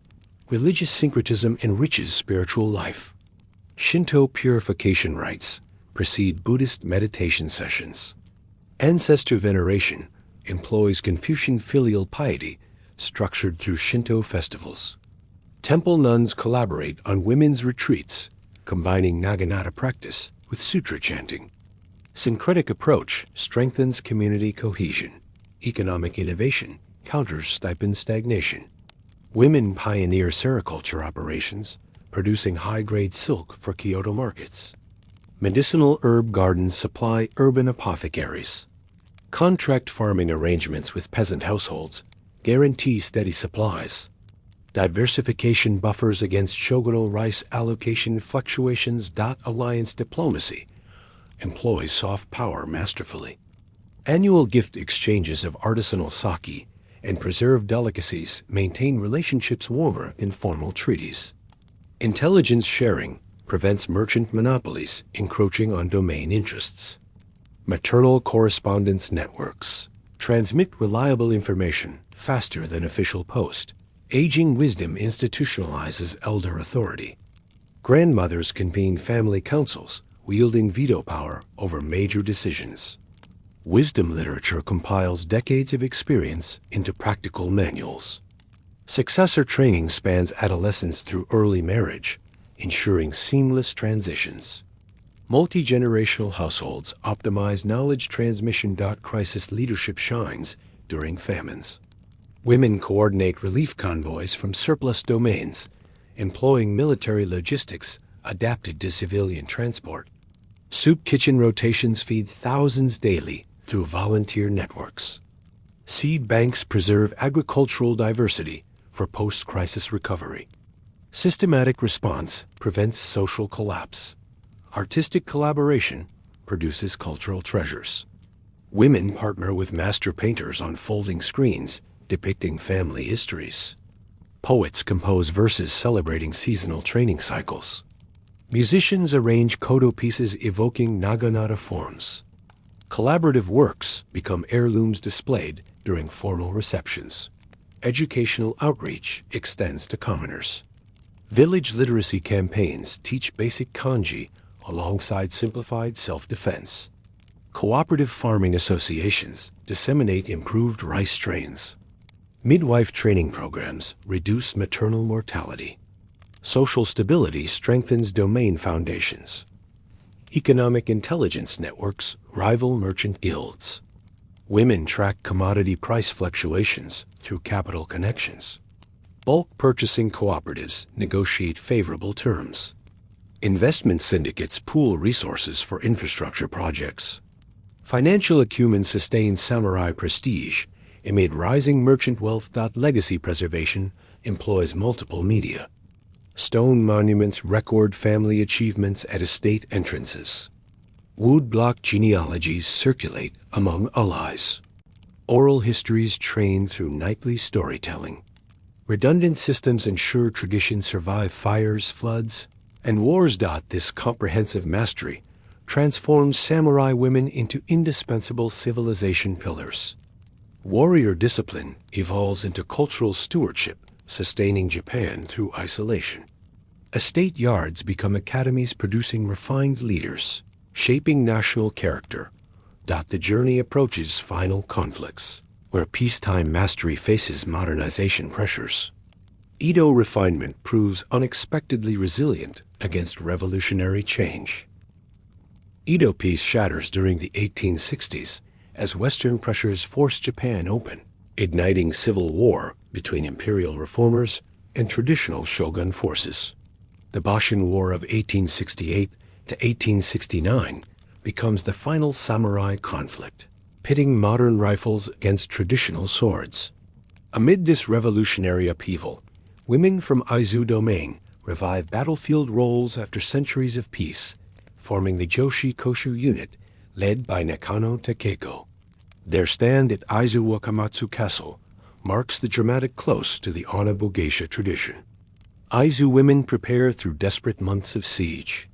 Religious syncretism enriches spiritual life. Shinto purification rites precede Buddhist meditation sessions. Ancestor veneration employs Confucian filial piety structured through Shinto festivals. Temple nuns collaborate on women's retreats, combining Naginata practice with sutra chanting. Syncretic approach strengthens community cohesion. Economic innovation counters stipend stagnation. Women pioneer sericulture operations, producing high-grade silk for Kyoto markets. Medicinal herb gardens supply urban apothecaries. Contract farming arrangements with peasant households guarantee steady supplies. Diversification buffers against shogunal rice allocation fluctuations. Alliance diplomacy employs soft power masterfully. Annual gift exchanges of artisanal sake and preserved delicacies maintain relationships warmer than formal treaties. Intelligence sharing prevents merchant monopolies encroaching on domain interests. Maternal correspondence networks transmit reliable information faster than official post. Aging wisdom institutionalizes elder authority. Grandmothers convene family councils, wielding veto power over major decisions. Wisdom literature compiles decades of experience into practical manuals. Successor training spans adolescence through early marriage, ensuring seamless transitions. Multi-generational households optimize knowledge transmission. Crisis leadership shines during famines. Women coordinate relief convoys from surplus domains, employing military logistics adapted to civilian transport. Soup kitchen rotations feed thousands daily through volunteer networks. Seed banks preserve agricultural diversity for post-crisis recovery. Systematic response prevents social collapse. Artistic collaboration produces cultural treasures. Women partner with master painters on folding screens depicting family histories. Poets compose verses celebrating seasonal training cycles. Musicians arrange koto pieces evoking Naginata forms. Collaborative works become heirlooms displayed during formal receptions. Educational outreach extends to commoners. Village literacy campaigns teach basic kanji alongside simplified self-defense. Cooperative farming associations disseminate improved rice strains. Midwife training programs reduce maternal mortality. Social stability strengthens domain foundations. Economic intelligence networks rival merchant guilds. Women track commodity price fluctuations through capital connections. Bulk purchasing cooperatives negotiate favorable terms. Investment syndicates pool resources for infrastructure projects. Financial acumen sustains samurai prestige amid rising merchant wealth. Legacy preservation employs multiple media. Stone monuments record family achievements at estate entrances. Woodblock genealogies circulate among allies. Oral histories train through nightly storytelling. Redundant systems ensure traditions survive fires, floods, and wars. This comprehensive mastery transforms samurai women into indispensable civilization pillars. Warrior discipline evolves into cultural stewardship, sustaining Japan through isolation. Estate yards become academies producing refined leaders, shaping national character. The journey approaches final conflicts, where peacetime mastery faces modernization pressures. Edo refinement proves unexpectedly resilient against revolutionary change. Edo peace shatters during the 1860s as Western pressures force Japan open, igniting civil war between imperial reformers and traditional shogun forces. The Boshin War of 1868 to 1869 becomes the final samurai conflict, pitting modern rifles against traditional swords. Amid this revolutionary upheaval, women from Aizu domain revive battlefield roles after centuries of peace, forming the Joshi Koshu unit led by Nakano Takeko. Their stand at Aizu Wakamatsu Castle marks the dramatic close to the Onna-Bugeisha tradition. Aizu women prepare through desperate months of siege.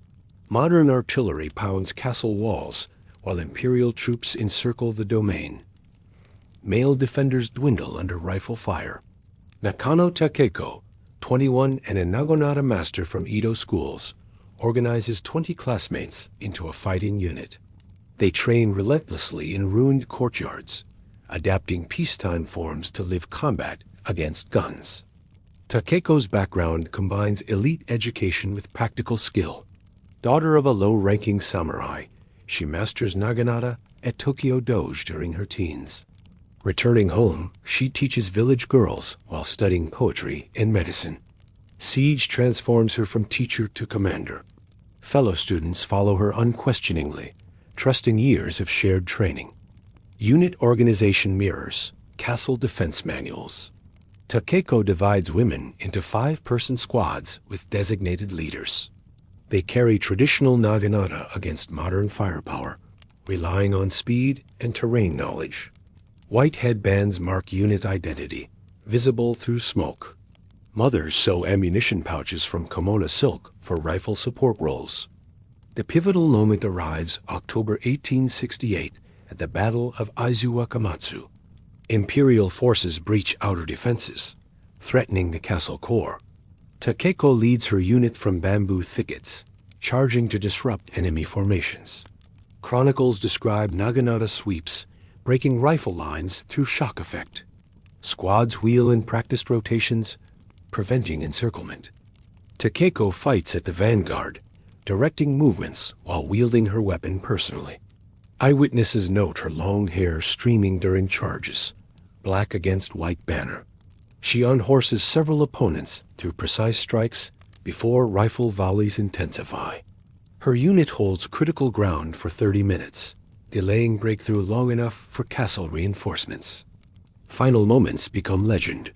Modern artillery pounds castle walls while imperial troops encircle the domain. Male defenders dwindle under rifle fire. Nakano Takeko, 21 and a Naginata master from Edo schools, organizes 20 classmates into a fighting unit. They train relentlessly in ruined courtyards, adapting peacetime forms to live combat against guns. Takeko's background combines elite education with practical skill. Daughter of a low-ranking samurai, she masters Naginata at Tokyo Doge during her teens. Returning home, she teaches village girls while studying poetry and medicine. Siege transforms her from teacher to commander. Fellow students follow her unquestioningly, trusting years of shared training. Unit organization mirrors castle defense manuals. Takeko divides women into 5-person squads with designated leaders. They carry traditional Naginata against modern firepower, relying on speed and terrain knowledge. White headbands mark unit identity, visible through smoke. Mothers sew ammunition pouches from kimono silk for rifle support roles. The pivotal moment arrives October 1868 at the Battle of Aizu-Wakamatsu. Imperial forces breach outer defenses, threatening the castle core. Takeko leads her unit from bamboo thickets, charging to disrupt enemy formations. Chronicles describe Naginata sweeps, breaking rifle lines through shock effect. Squads wheel in practiced rotations, preventing encirclement. Takeko fights at the vanguard, directing movements while wielding her weapon personally. Eyewitnesses note her long hair streaming during charges, black against white banner. She unhorses several opponents through precise strikes before rifle volleys intensify. Her unit holds critical ground for 30 minutes, delaying breakthrough long enough for castle reinforcements. Final moments become legend.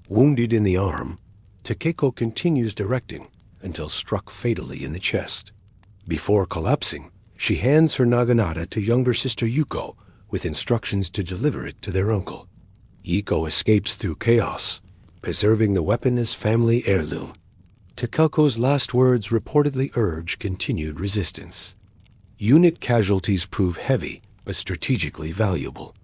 Wounded in the arm, Takeko continues directing until struck fatally in the chest. Before collapsing, she hands her Naginata to younger sister Yuko with instructions to deliver it to their uncle. Yuko escapes through chaos, preserving the weapon as family heirloom. Takeko's last words reportedly urge continued resistance. Unit casualties prove heavy but strategically valuable.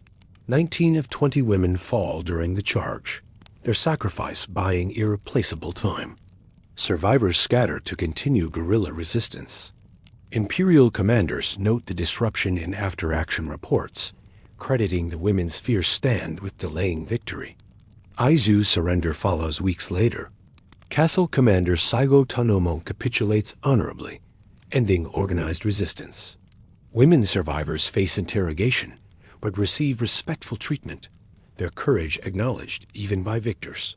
19 of 20 women fall during the charge, their sacrifice buying irreplaceable time. Survivors scatter to continue guerrilla resistance. Imperial commanders note the disruption in after-action reports, crediting the women's fierce stand with delaying victory. Aizu's surrender follows weeks later. Castle commander Saigo Tanomo capitulates honorably, ending organized resistance. Women survivors face interrogation, but receive respectful treatment, their courage acknowledged even by victors.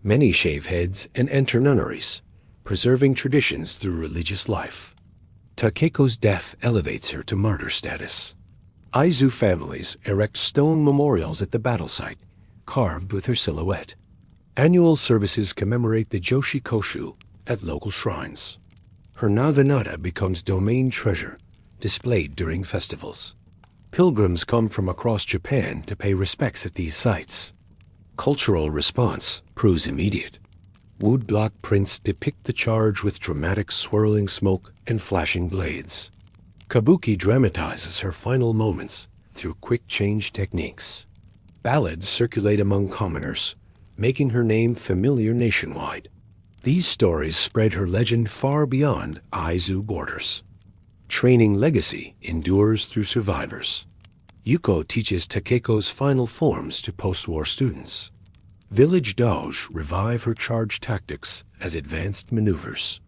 Many shave heads and enter nunneries, preserving traditions through religious life. Takeko's death elevates her to martyr status. Aizu families erect stone memorials at the battle site, carved with her silhouette. Annual services commemorate the Joshi Koshu at local shrines. Her Naginata becomes domain treasure, displayed during festivals. Pilgrims come from across Japan to pay respects at these sites. Cultural response proves immediate. Woodblock prints depict the charge with dramatic swirling smoke and flashing blades. Kabuki dramatizes her final moments through quick change techniques. Ballads circulate among commoners, making her name familiar nationwide. These stories spread her legend far beyond Aizu borders. Training legacy endures through survivors. Yuko teaches Takeko's final forms to post-war students. Village doge revive her charge tactics as advanced maneuvers.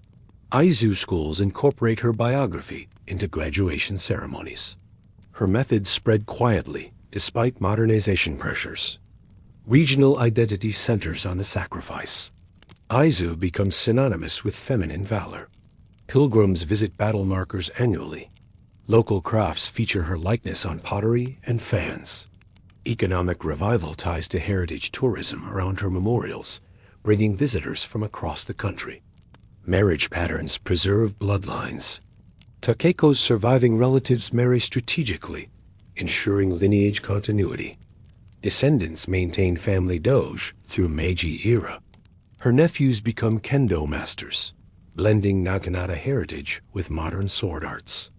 Aizu schools incorporate her biography into graduation ceremonies. Her methods spread quietly despite modernization pressures. Regional identity centers on the sacrifice. Aizu becomes synonymous with feminine valor. Pilgrims visit battle markers annually. Local crafts feature her likeness on pottery and fans. Economic revival ties to heritage tourism around her memorials, bringing visitors from across the country. Marriage patterns preserve bloodlines. Takeko's surviving relatives marry strategically, ensuring lineage continuity. Descendants maintain family doge through Meiji era. Her nephews become kendo masters, blending Naginata heritage with modern sword arts.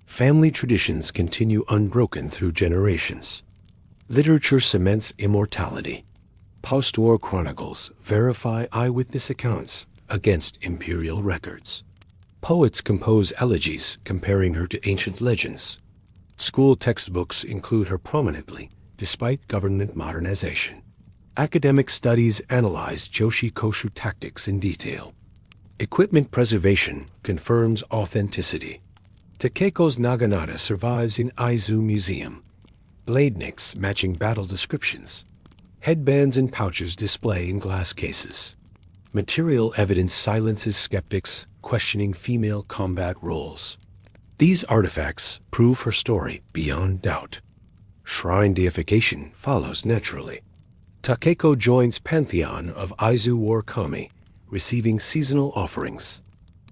Family traditions continue unbroken through generations. Literature cements immortality. Post-war chronicles verify eyewitness accounts against imperial records. Poets compose elegies comparing her to ancient legends. School textbooks include her prominently, despite government modernization. Academic studies analyze Joshi Koshu tactics in detail. Equipment preservation confirms authenticity. Takeko's Naginata survives in Aizu Museum. Blade nicks matching battle descriptions. Headbands and pouches display in glass cases. Material evidence silences skeptics questioning female combat roles. These artifacts prove her story beyond doubt. Shrine deification follows naturally. Takeko joins pantheon of Aizu War Kami, receiving seasonal offerings.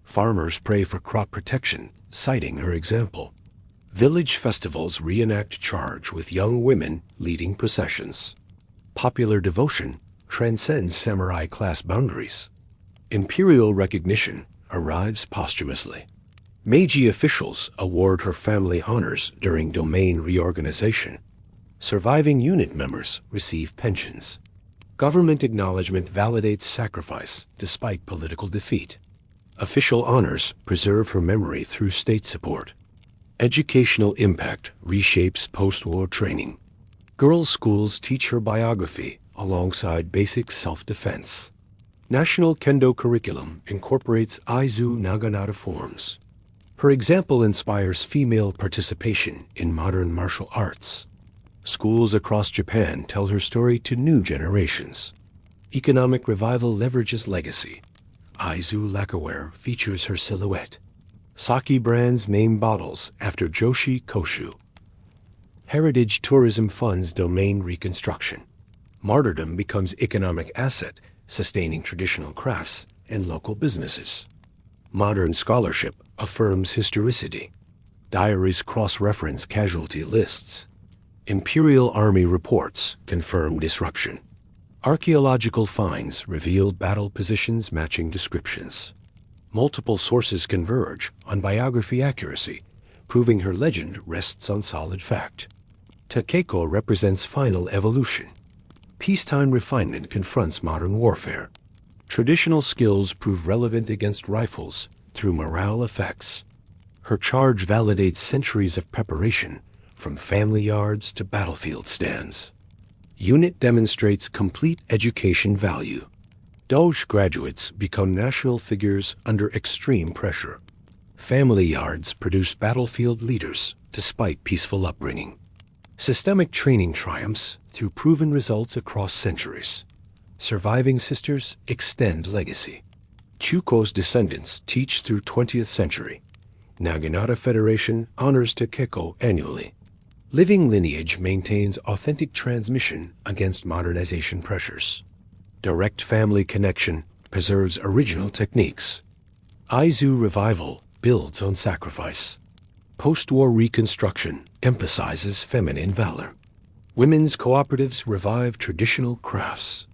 Farmers pray for crop protection, citing her example. Village festivals reenact charge with young women leading processions. Popular devotion transcends samurai class boundaries. Imperial recognition arrives posthumously. Meiji officials award her family honors during domain reorganization. Surviving unit members receive pensions. Government acknowledgement validates sacrifice despite political defeat. Official honors preserve her memory through state support. Educational impact reshapes post-war training. Girls' schools teach her biography alongside basic self-defense. National Kendo curriculum incorporates Aizu Naginata forms. Her example inspires female participation in modern martial arts. Schools across Japan tell her story to new generations. Economic revival leverages legacy. Aizu lacquerware features her silhouette. Sake brands name bottles after Joshi Koshu. Heritage tourism funds domain reconstruction. Martyrdom becomes economic asset, sustaining traditional crafts and local businesses. Modern scholarship affirms historicity. Diaries cross-reference casualty lists. Imperial Army reports confirm disruption. Archaeological finds reveal battle positions matching descriptions. Multiple sources converge on biography accuracy, proving her legend rests on solid fact. Takeko represents final evolution. Peacetime refinement confronts modern warfare. Traditional skills prove relevant against rifles through morale effects. Her charge validates centuries of preparation, from family yards to battlefield stands. Unit demonstrates complete education value. Doge graduates become national figures under extreme pressure. Family yards produce battlefield leaders despite peaceful upbringing. Systemic training triumphs through proven results across centuries. Surviving sisters extend legacy. Chuko's descendants teach through 20th century. Naginata Federation honors Takeko annually. Living lineage maintains authentic transmission against modernization pressures. Direct family connection preserves original techniques. Aizu revival builds on sacrifice. Post-war reconstruction emphasizes feminine valor. Women's cooperatives revive traditional crafts.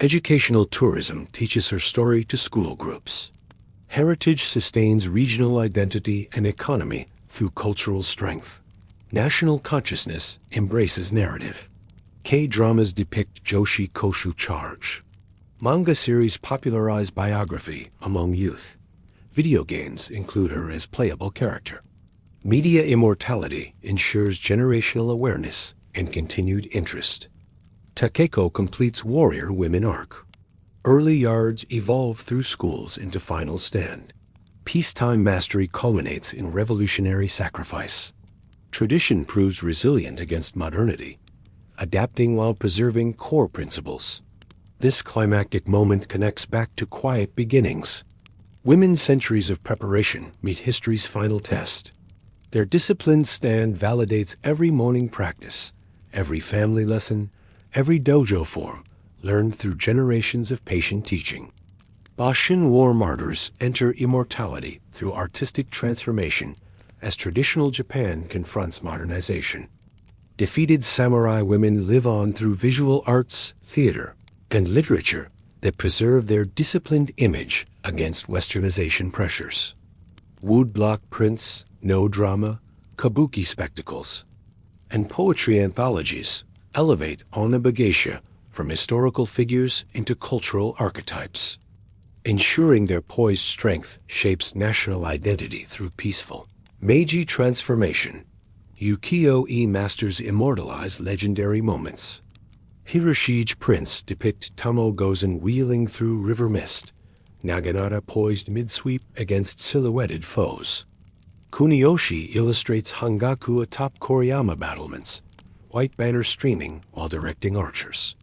Educational tourism teaches her story to school groups. Heritage sustains regional identity and economy through cultural strength. National consciousness embraces narrative. K-dramas depict Joshi Koshu charge. Manga series popularize biography among youth. Video games include her as playable character. Media immortality ensures generational awareness and continued interest. Takeko completes warrior women arc. Early yards evolve through schools into final stand. Peacetime mastery culminates in revolutionary sacrifice. Tradition proves resilient against modernity, adapting while preserving core principles. This climactic moment connects back to quiet beginnings. Women's centuries of preparation meet history's final test. Their disciplined stand validates every morning practice, every family lesson, every dojo form, learned through generations of patient teaching. Bashin war martyrs enter immortality through artistic transformation as traditional Japan confronts modernization. Defeated samurai women live on through visual arts, theater, and literature that preserve their disciplined image against westernization pressures. Woodblock prints, no drama, kabuki spectacles, and poetry anthologies elevate Onna-Bugeisha from historical figures into cultural archetypes. Ensuring their poised strength shapes national identity through peaceful Meiji transformation. Ukiyo-e masters immortalize legendary moments. Hiroshige prints depict Tomoe Gozen wheeling through river mist, Naginata poised mid-sweep against silhouetted foes. Kuniyoshi illustrates Hangaku atop Koriyama battlements, white banner streaming while directing archers.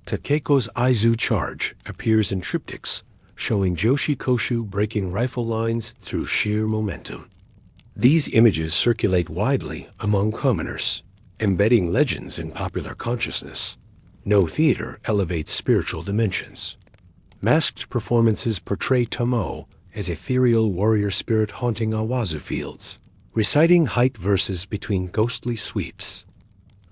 Takeko's Aizu charge appears in triptychs, showing Joshi Koshu breaking rifle lines through sheer momentum. These images circulate widely among commoners, embedding legends in popular consciousness. No theater elevates spiritual dimensions. Masked performances portray Tomoe as ethereal warrior spirit haunting Awazu fields, reciting height verses between ghostly sweeps.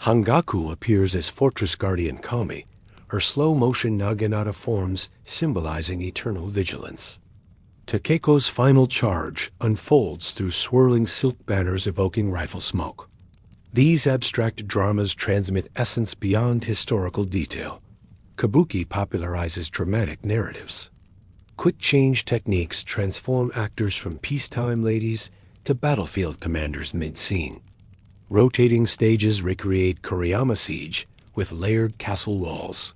Hangaku appears as fortress guardian Kami, her slow-motion Naginata forms symbolizing eternal vigilance. Takeko's final charge unfolds through swirling silk banners evoking rifle smoke. These abstract dramas transmit essence beyond historical detail. Kabuki popularizes dramatic narratives. Quick-change techniques transform actors from peacetime ladies to battlefield commanders mid-scene. Rotating stages recreate Koriyama siege with layered castle walls.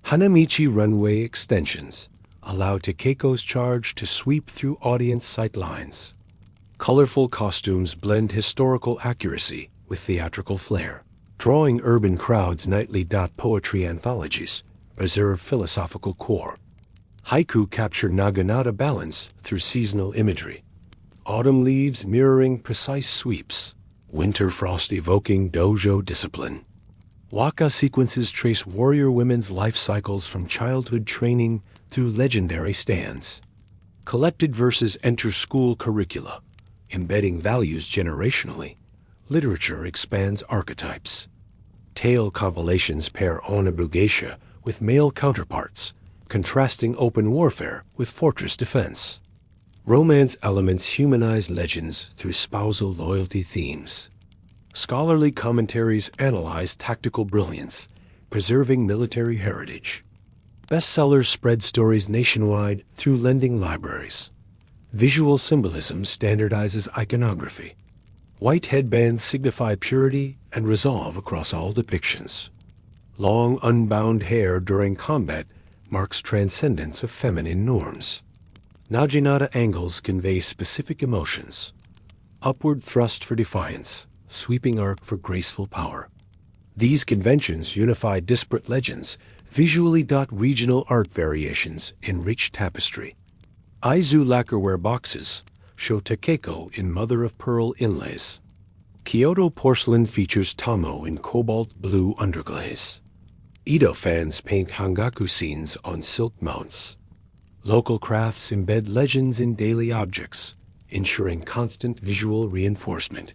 Hanamichi runway extensions allow Takeko's charge to sweep through audience sightlines. Colorful costumes blend historical accuracy with theatrical flair, drawing urban crowds nightly. Poetry anthologies preserve philosophical core. Haiku capture Naginata balance through seasonal imagery. Autumn leaves mirroring precise sweeps, winter frost evoking dojo discipline. Waka sequences trace warrior women's life cycles from childhood training through legendary stands. Collected verses enter school curricula, embedding values generationally. Literature expands archetypes. Tale compilations pair Onna-Bugeisha with male counterparts, contrasting open warfare with fortress defense. Romance elements humanize legends through spousal loyalty themes. Scholarly commentaries analyze tactical brilliance, preserving military heritage. Bestsellers spread stories nationwide through lending libraries. Visual symbolism standardizes iconography. White headbands signify purity and resolve across all depictions. Long, unbound hair during combat marks transcendence of feminine norms. Naginata angles convey specific emotions. Upward thrust for defiance, sweeping arc for graceful power. These conventions unify disparate legends visually. Regional art variations enrich tapestry. Aizu lacquerware boxes show Takeko in mother-of-pearl inlays. Kyoto porcelain features Tomoe in cobalt blue underglaze. Edo fans paint Hangaku scenes on silk mounts. Local crafts embed legends in daily objects, ensuring constant visual reinforcement.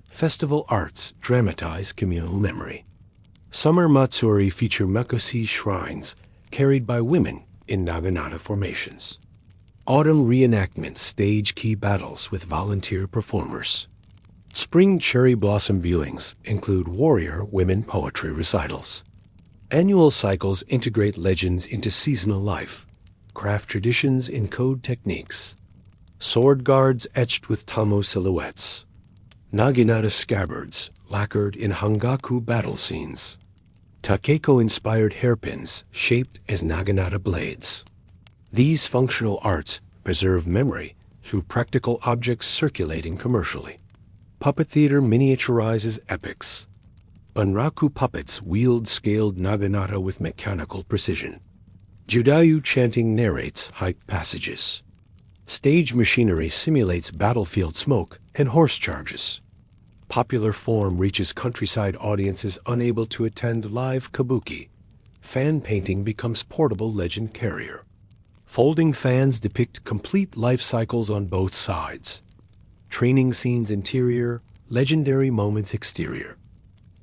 Festival arts dramatize communal memory. Summer matsuri feature makoshi shrines carried by women in Naginata formations. Autumn reenactments stage key battles with volunteer performers. Spring cherry blossom viewings include warrior women poetry recitals. Annual cycles integrate legends into seasonal life. Craft traditions encode techniques. Sword guards etched with Tomoe silhouettes. Naginata scabbards lacquered in Hangaku battle scenes. Takeko-inspired hairpins shaped as Naginata blades. These functional arts preserve memory through practical objects circulating commercially. Puppet theater miniaturizes epics. Bunraku puppets wield scaled Naginata with mechanical precision. Judayu chanting narrates hype passages. Stage machinery simulates battlefield smoke and horse charges. Popular form reaches countryside audiences unable to attend live kabuki. Fan painting becomes portable legend carrier. Folding fans depict complete life cycles on both sides. Training scenes interior, legendary moments exterior.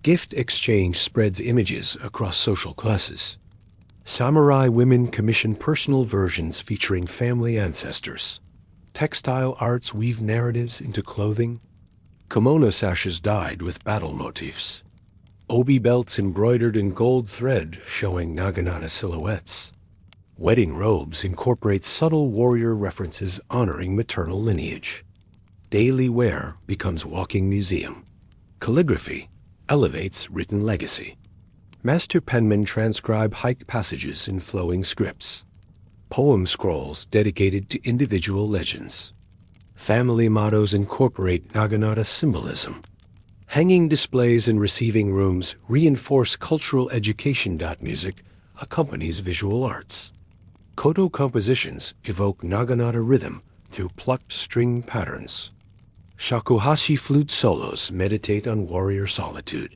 Gift exchange spreads images across social classes. Samurai women commission personal versions featuring family ancestors. Textile arts weave narratives into clothing. Kimono sashes dyed with battle motifs. Obi belts embroidered in gold thread showing Naginata silhouettes. Wedding robes incorporate subtle warrior references honoring maternal lineage. Daily wear becomes walking museum. Calligraphy elevates written legacy. Master penmen transcribe haiku passages in flowing scripts. Poem scrolls dedicated to individual legends. Family mottos incorporate Naginata symbolism. Hanging displays in receiving rooms reinforce cultural education. Music accompanies visual arts. Koto compositions evoke Naginata rhythm through plucked string patterns. Shakuhachi flute solos meditate on warrior solitude.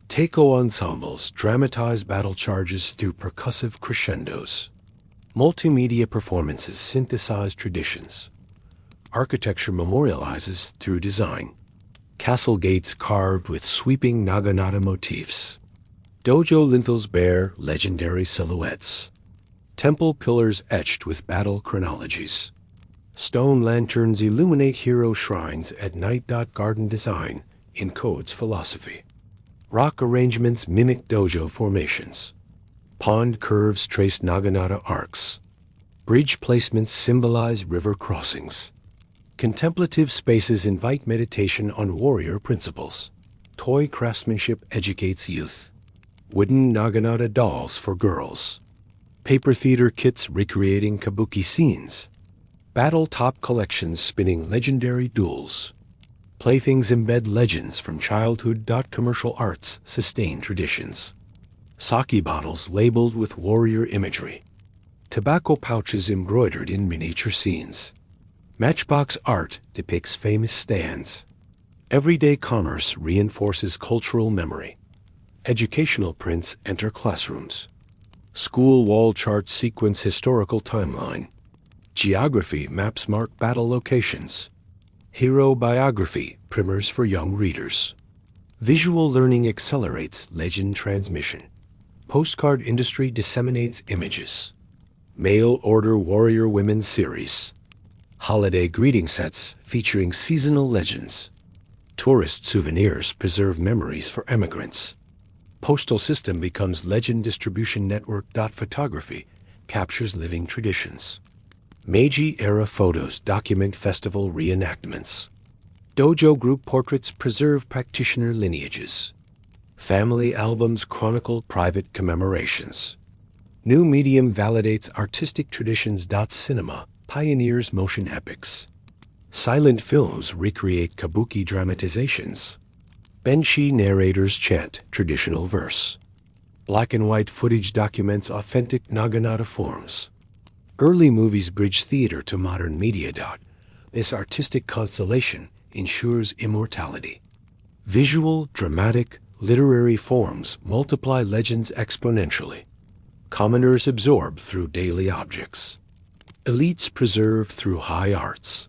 Taiko ensembles dramatize battle charges through percussive crescendos. Multimedia performances synthesize traditions. Architecture memorializes through design. Castle gates carved with sweeping Naginata motifs. Dojo lintels bear legendary silhouettes. Temple pillars etched with battle chronologies. Stone lanterns illuminate hero shrines at night. Garden design encodes philosophy. Rock arrangements mimic dojo formations. Pond curves trace Naginata arcs. Bridge placements symbolize river crossings. Contemplative spaces invite meditation on warrior principles. Toy craftsmanship educates youth. Wooden Naginata dolls for girls. Paper theater kits recreating kabuki scenes. Battle top collections spinning legendary duels. Playthings embed legends from childhood. Commercial arts sustain traditions. Sake bottles labeled with warrior imagery. Tobacco pouches embroidered in miniature scenes. Matchbox art depicts famous stands. Everyday commerce reinforces cultural memory. Educational prints enter classrooms. School wall charts sequence historical timeline. Geography maps mark battle locations. Hero biography primers for young readers. Visual learning accelerates legend transmission. Postcard industry disseminates images. Mail order warrior women series. Holiday greeting sets featuring seasonal legends. Tourist souvenirs preserve memories for emigrants. Postal system becomes legend distribution network. Photography captures living traditions. Meiji-era photos document festival reenactments. Dojo group portraits preserve practitioner lineages. Family albums chronicle private commemorations. New medium validates artistic traditions. Cinema pioneers motion epics. Silent films recreate kabuki dramatizations. Benshi narrators chant traditional verse. Black and white footage documents authentic Naginata forms. Early movies bridge theater to modern media. This artistic constellation ensures immortality. Visual, dramatic, literary forms multiply legends exponentially. Commoners absorb through daily objects. Elites preserve through high arts.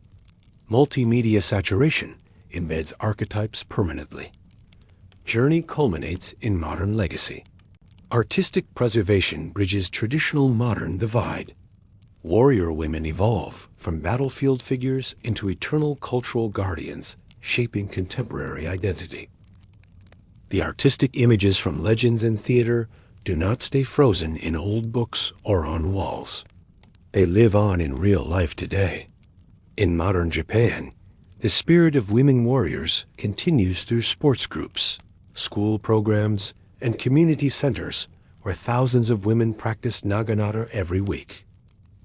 Multimedia saturation embeds archetypes permanently. Journey culminates in modern legacy. Artistic preservation bridges traditional modern divide. Warrior women evolve from battlefield figures into eternal cultural guardians, shaping contemporary identity. The artistic images from legends and theater do not stay frozen in old books or on walls. They live on in real life today. In modern Japan, the spirit of women warriors continues through sports groups, school programs, and community centers where thousands of women practice Naginata every week.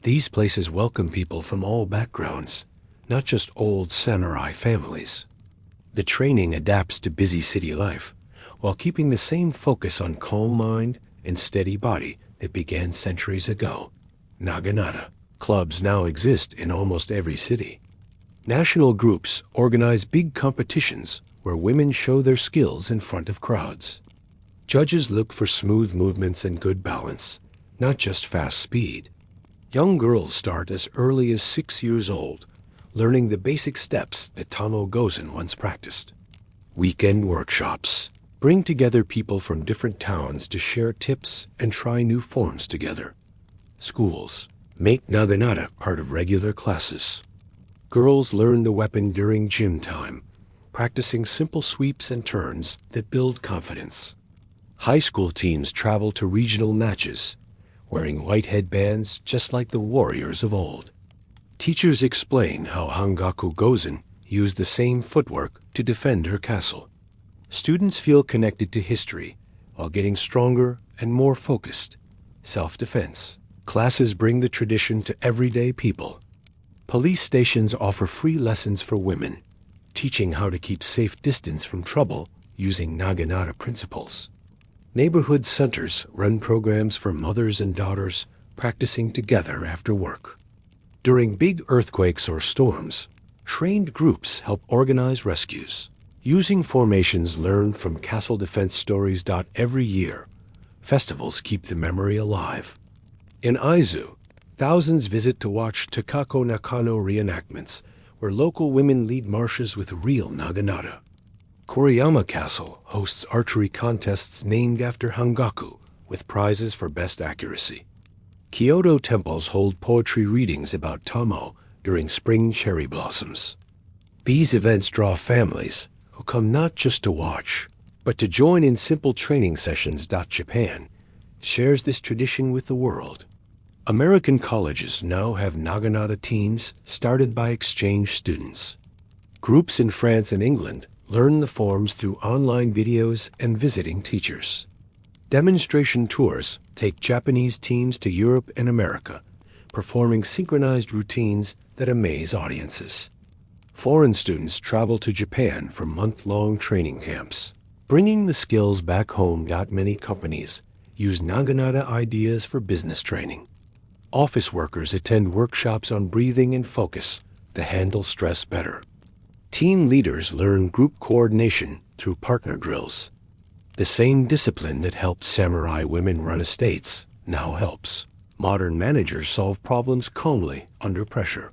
These places welcome people from all backgrounds, not just old samurai families. The training adapts to busy city life, while keeping the same focus on calm mind and steady body that began centuries ago. Naginata clubs now exist in almost every city. National groups organize big competitions where women show their skills in front of crowds. Judges look for smooth movements and good balance, not just fast speed. Young girls start as early as 6 years old, learning the basic steps that Tomoe Gozen once practiced. Weekend workshops bring together people from different towns to share tips and try new forms together. Schools make Naginata part of regular classes. Girls learn the weapon during gym time, practicing simple sweeps and turns that build confidence. High school teams travel to regional matches, wearing white headbands just like the warriors of old. Teachers explain how Hangaku Gozen used the same footwork to defend her castle. Students feel connected to history while getting stronger and more focused. Self-defense. Classes bring the tradition to everyday people. Police stations offer free lessons for women, teaching how to keep safe distance from trouble using Naginata principles. Neighborhood centers run programs for mothers and daughters practicing together after work. During big earthquakes or storms, trained groups help organize rescues. Using formations learned from Castle Defense Stories. Every year, festivals keep the memory alive. In Aizu, thousands visit to watch Takako Nakano reenactments, where local women lead marches with real Naginata. Koriyama Castle hosts archery contests named after Hangaku, with prizes for best accuracy. Kyoto temples hold poetry readings about Tomoe during spring cherry blossoms. These events draw families who come not just to watch, but to join in simple training sessions. Japan shares this tradition with the world. American colleges now have Naginata teams started by exchange students. Groups in France and England learn the forms through online videos and visiting teachers. Demonstration tours take Japanese teams to Europe and America, performing synchronized routines that amaze audiences. Foreign students travel to Japan for month-long training camps, bringing the skills back home. Many companies use Naginata ideas for business training. Office workers attend workshops on breathing and focus to handle stress better. Team leaders learn group coordination through partner drills. The same discipline that helped samurai women run estates now helps modern managers solve problems calmly under pressure.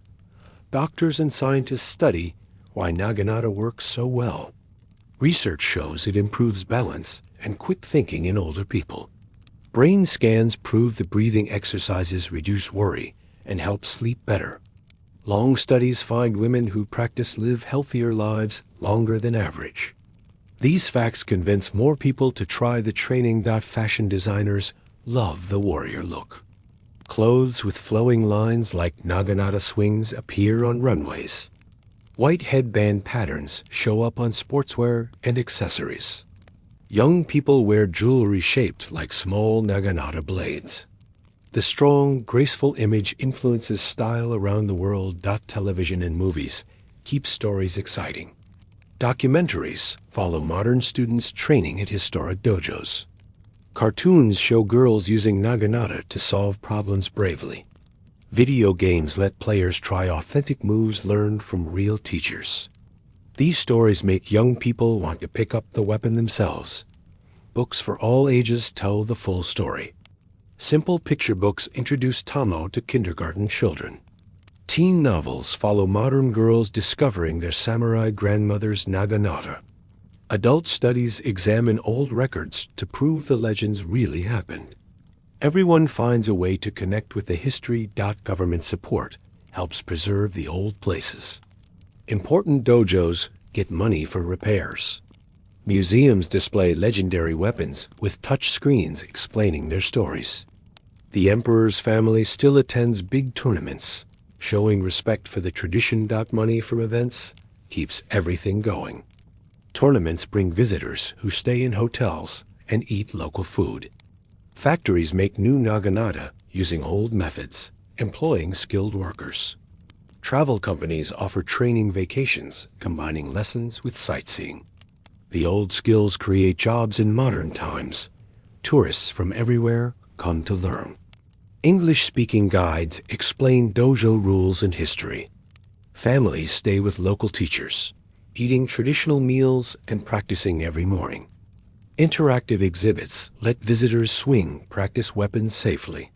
Doctors and scientists study why Naginata works so well. Research shows it improves balance and quick thinking in older people. Brain scans prove the breathing exercises reduce worry and help sleep better. Long studies find women who practice live healthier lives longer than average. These facts convince more people to try the training. Fashion designers love the warrior look. Clothes with flowing lines like Naginata swings appear on runways. White headband patterns show up on sportswear and accessories. Young people wear jewelry shaped like small Naginata blades. The strong, graceful image influences style around the world. Television and movies keep stories exciting. Documentaries follow modern students training at historic dojos. Cartoons show girls using Naginata to solve problems bravely. Video games let players try authentic moves learned from real teachers. These stories make young people want to pick up the weapon themselves. Books for all ages tell the full story. Simple picture books introduce Tomoe to kindergarten children. Teen novels follow modern girls discovering their samurai grandmother's Naginata. Adult studies examine old records to prove the legends really happened. Everyone finds a way to connect with the history. Government support helps preserve the old places. Important dojos get money for repairs. Museums display legendary weapons with touch screens explaining their stories. The emperor's family still attends big tournaments, showing respect for the tradition. Money from events keeps everything going. Tournaments bring visitors who stay in hotels and eat local food. Factories make new Naginata using old methods, employing skilled workers. Travel companies offer training vacations, combining lessons with sightseeing. The old skills create jobs in modern times. Tourists from everywhere come to learn. English-speaking guides explain dojo rules and history. Families stay with local teachers, eating traditional meals and practicing every morning. Interactive exhibits let visitors swing, practice weapons safely.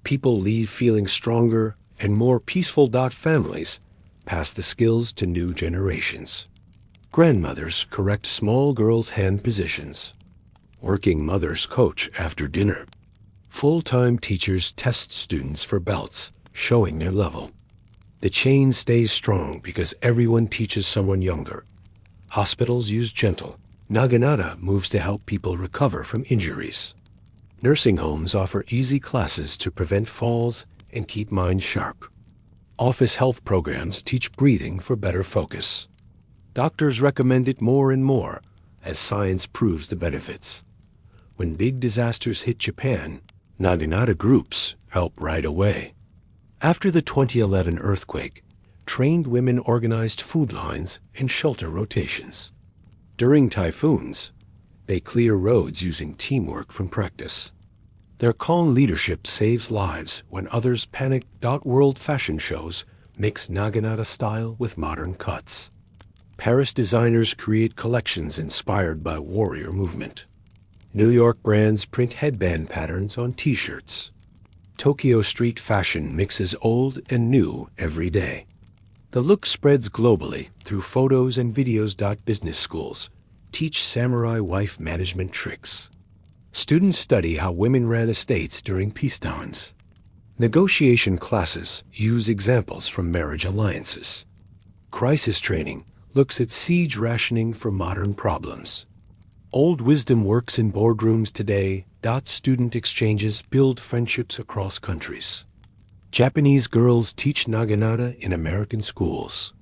People leave feeling stronger and more peaceful. Families pass the skills to new generations. Grandmothers correct small girls' hand positions. Working mothers coach after dinner. Full-time teachers test students for belts, showing their level. The chain stays strong because everyone teaches someone younger. Hospitals use gentle. Naginata moves to help people recover from injuries. Nursing homes offer easy classes to prevent falls and keep minds sharp. Office health programs teach breathing for better focus. Doctors recommend it more and more as science proves the benefits. When big disasters hit Japan, Naginata groups help right away. After the 2011 earthquake, trained women organized food lines and shelter rotations. During typhoons, they clear roads using teamwork from practice. Their calm leadership saves lives when others panic. World fashion shows mix Naginata style with modern cuts. Paris designers create collections inspired by warrior movement. New York brands print headband patterns on t-shirts. Tokyo street fashion mixes old and new every day. The look spreads globally through photos and videos. Business schools teach samurai wife management tricks. Students study how women ran estates during peacetimes. Negotiation classes use examples from marriage alliances. Crisis training looks at siege rationing for modern problems. Old wisdom works in boardrooms today. Student exchanges build friendships across countries. Japanese girls teach Naginata in American schools.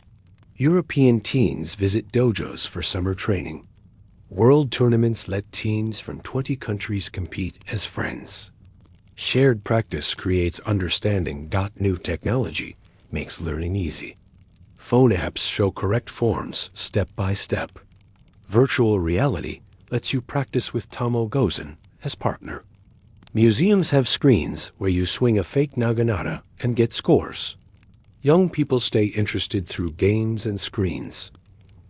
European teens visit dojos for summer training. World tournaments let teams from 20 countries compete as friends. Shared practice creates understanding. New technology makes learning easy. Phone apps show correct forms step by step. Virtual reality lets you practice with Tomoe Gozen as partner. Museums have screens where you swing a fake Naginata and get scores. Young people stay interested through games and screens.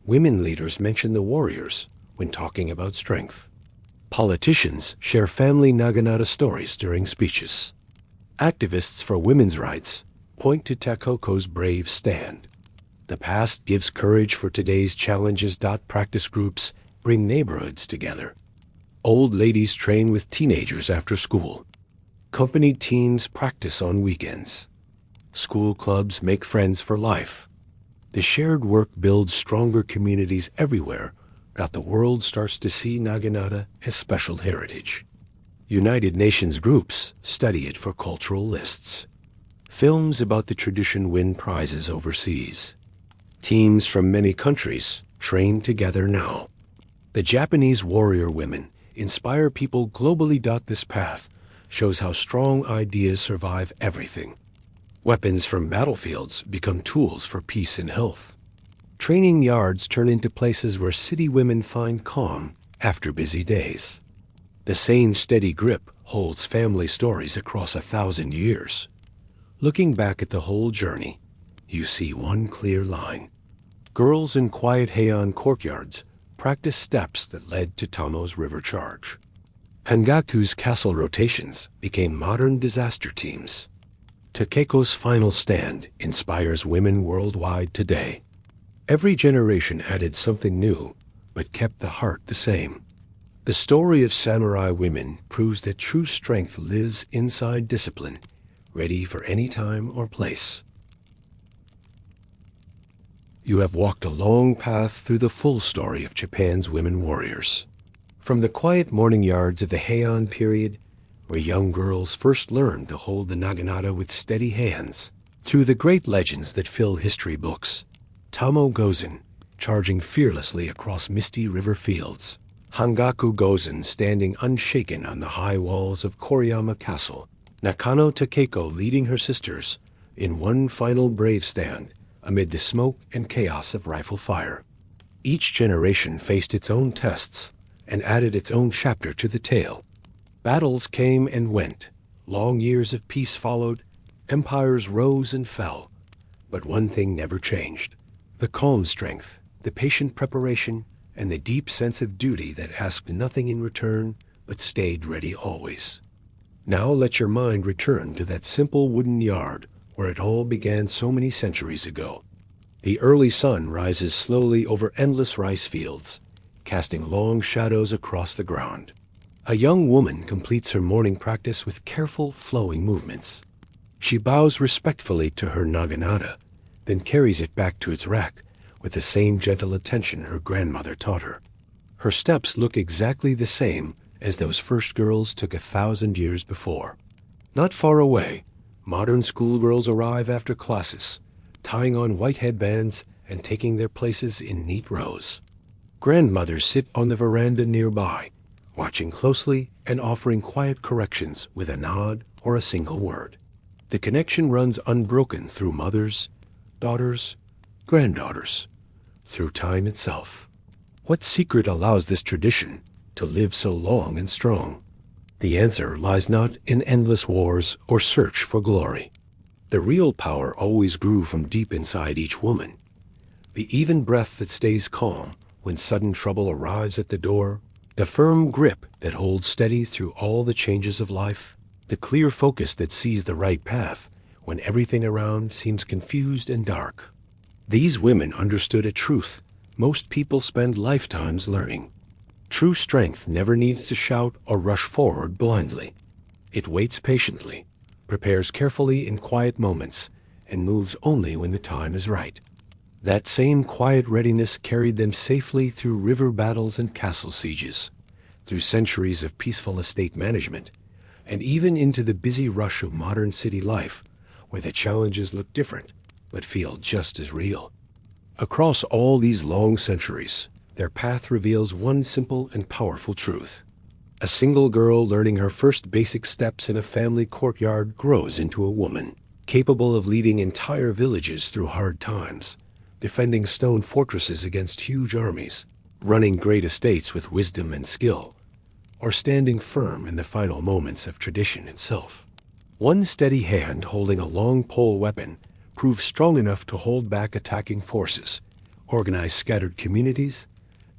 Women leaders mention the warriors when talking about strength. Politicians share family Naginata stories during speeches. Activists for women's rights point to Takoko's brave stand. The past gives courage for today's challenges. Practice groups bring neighborhoods together. Old ladies train with teenagers after school. Company teams practice on weekends. School clubs make friends for life. The shared work builds stronger communities everywhere. The world starts to see Naginata as special heritage. United Nations groups study it for cultural lists. Films about the tradition win prizes overseas. Teams from many countries train together now. The Japanese warrior women inspire people globally. This path shows how strong ideas survive everything. Weapons from battlefields become tools for peace and health. Training yards turn into places where city women find calm after busy days. The same steady grip holds family stories across 1,000 years. Looking back at the whole journey, you see one clear line. Girls in quiet heian courtyards practice steps that led to Tomoe's river charge. Hangaku's castle rotations became modern disaster teams. Takeko's final stand inspires women worldwide today. Every generation added something new, but kept the heart the same. The story of samurai women proves that true strength lives inside discipline, ready for any time or place. You have walked a long path through the full story of Japan's women warriors. From the quiet morning yards of the Heian period, where young girls first learned to hold the Naginata with steady hands, through the great legends that fill history books. Tomoe Gozen, charging fearlessly across misty river fields. Hangaku Gozen standing unshaken on the high walls of Koriyama Castle. Nakano Takeko leading her sisters in one final brave stand amid the smoke and chaos of rifle fire. Each generation faced its own tests and added its own chapter to the tale. Battles came and went. Long years of peace followed. Empires rose and fell. But one thing never changed. The calm strength, the patient preparation, and the deep sense of duty that asked nothing in return but stayed ready always. Now let your mind return to that simple wooden yard where it all began so many centuries ago. The early sun rises slowly over endless rice fields, casting long shadows across the ground. A young woman completes her morning practice with careful, flowing movements. She bows respectfully to her Naginata, then carries it back to its rack with the same gentle attention her grandmother taught her. Her steps look exactly the same as those first girls took 1,000 years before. Not far away, modern schoolgirls arrive after classes, tying on white headbands and taking their places in neat rows. Grandmothers sit on the veranda nearby, watching closely and offering quiet corrections with a nod or a single word. The connection runs unbroken through mothers, daughters, granddaughters, through time itself. What secret allows this tradition to live so long and strong? The answer lies not in endless wars or search for glory. The real power always grew from deep inside each woman. The even breath that stays calm when sudden trouble arrives at the door, the firm grip that holds steady through all the changes of life, the clear focus that sees the right path when everything around seems confused and dark. These women understood a truth most people spend lifetimes learning. True strength never needs to shout or rush forward blindly. It waits patiently, prepares carefully in quiet moments, and moves only when the time is right. That same quiet readiness carried them safely through river battles and castle sieges, through centuries of peaceful estate management, and even into the busy rush of modern city life, where the challenges look different, but feel just as real. Across all these long centuries, their path reveals one simple and powerful truth. A single girl learning her first basic steps in a family courtyard grows into a woman, capable of leading entire villages through hard times, defending stone fortresses against huge armies, running great estates with wisdom and skill, or standing firm in the final moments of tradition itself. One steady hand holding a long pole weapon proves strong enough to hold back attacking forces, organize scattered communities,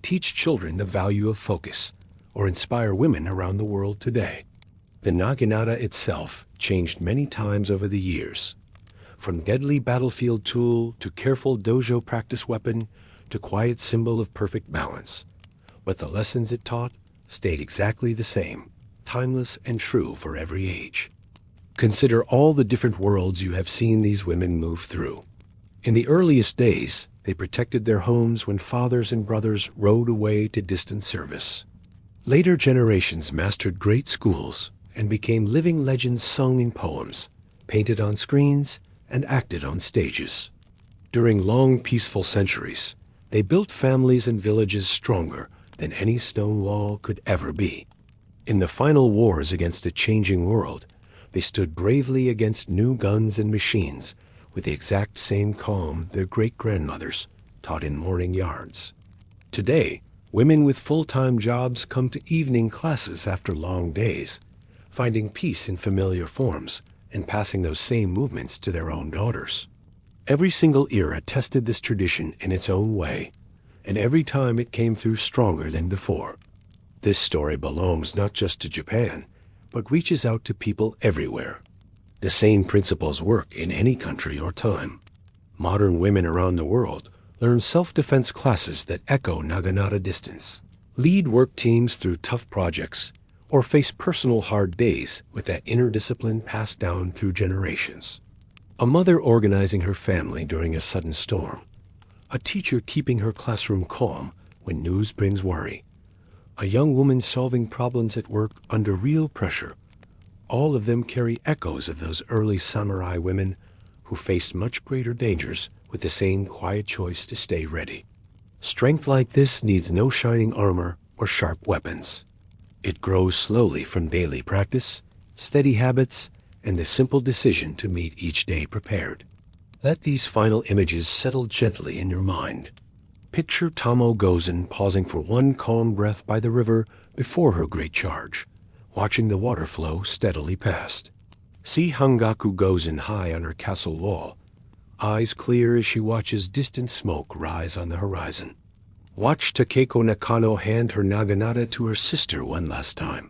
teach children the value of focus, or inspire women around the world today. The Naginata itself changed many times over the years, from deadly battlefield tool to careful dojo practice weapon to quiet symbol of perfect balance. But the lessons it taught stayed exactly the same, timeless and true for every age. Consider all the different worlds you have seen these women move through. In the earliest days, they protected their homes when fathers and brothers rode away to distant service. Later generations mastered great schools and became living legends sung in poems, painted on screens, and acted on stages. During long, peaceful centuries, they built families and villages stronger than any stone wall could ever be. In the final wars against a changing world, they stood bravely against new guns and machines with the exact same calm their great-grandmothers taught in mourning yards. Today, women with full-time jobs come to evening classes after long days, finding peace in familiar forms and passing those same movements to their own daughters. Every single era tested this tradition in its own way, and every time it came through stronger than before. This story belongs not just to Japan, but reaches out to people everywhere. The same principles work in any country or time. Modern women around the world learn self-defense classes that echo Naginata distance, lead work teams through tough projects, or face personal hard days with that inner discipline passed down through generations. A mother organizing her family during a sudden storm, a teacher keeping her classroom calm when news brings worry, a young woman solving problems at work under real pressure. All of them carry echoes of those early samurai women who faced much greater dangers with the same quiet choice to stay ready. Strength like this needs no shining armor or sharp weapons. It grows slowly from daily practice, steady habits, and the simple decision to meet each day prepared. Let these final images settle gently in your mind. Picture Tomoe Gozen pausing for one calm breath by the river before her great charge, watching the water flow steadily past. See Hangaku Gozen high on her castle wall, eyes clear as she watches distant smoke rise on the horizon. Watch Takeko Nakano hand her Naginata to her sister one last time,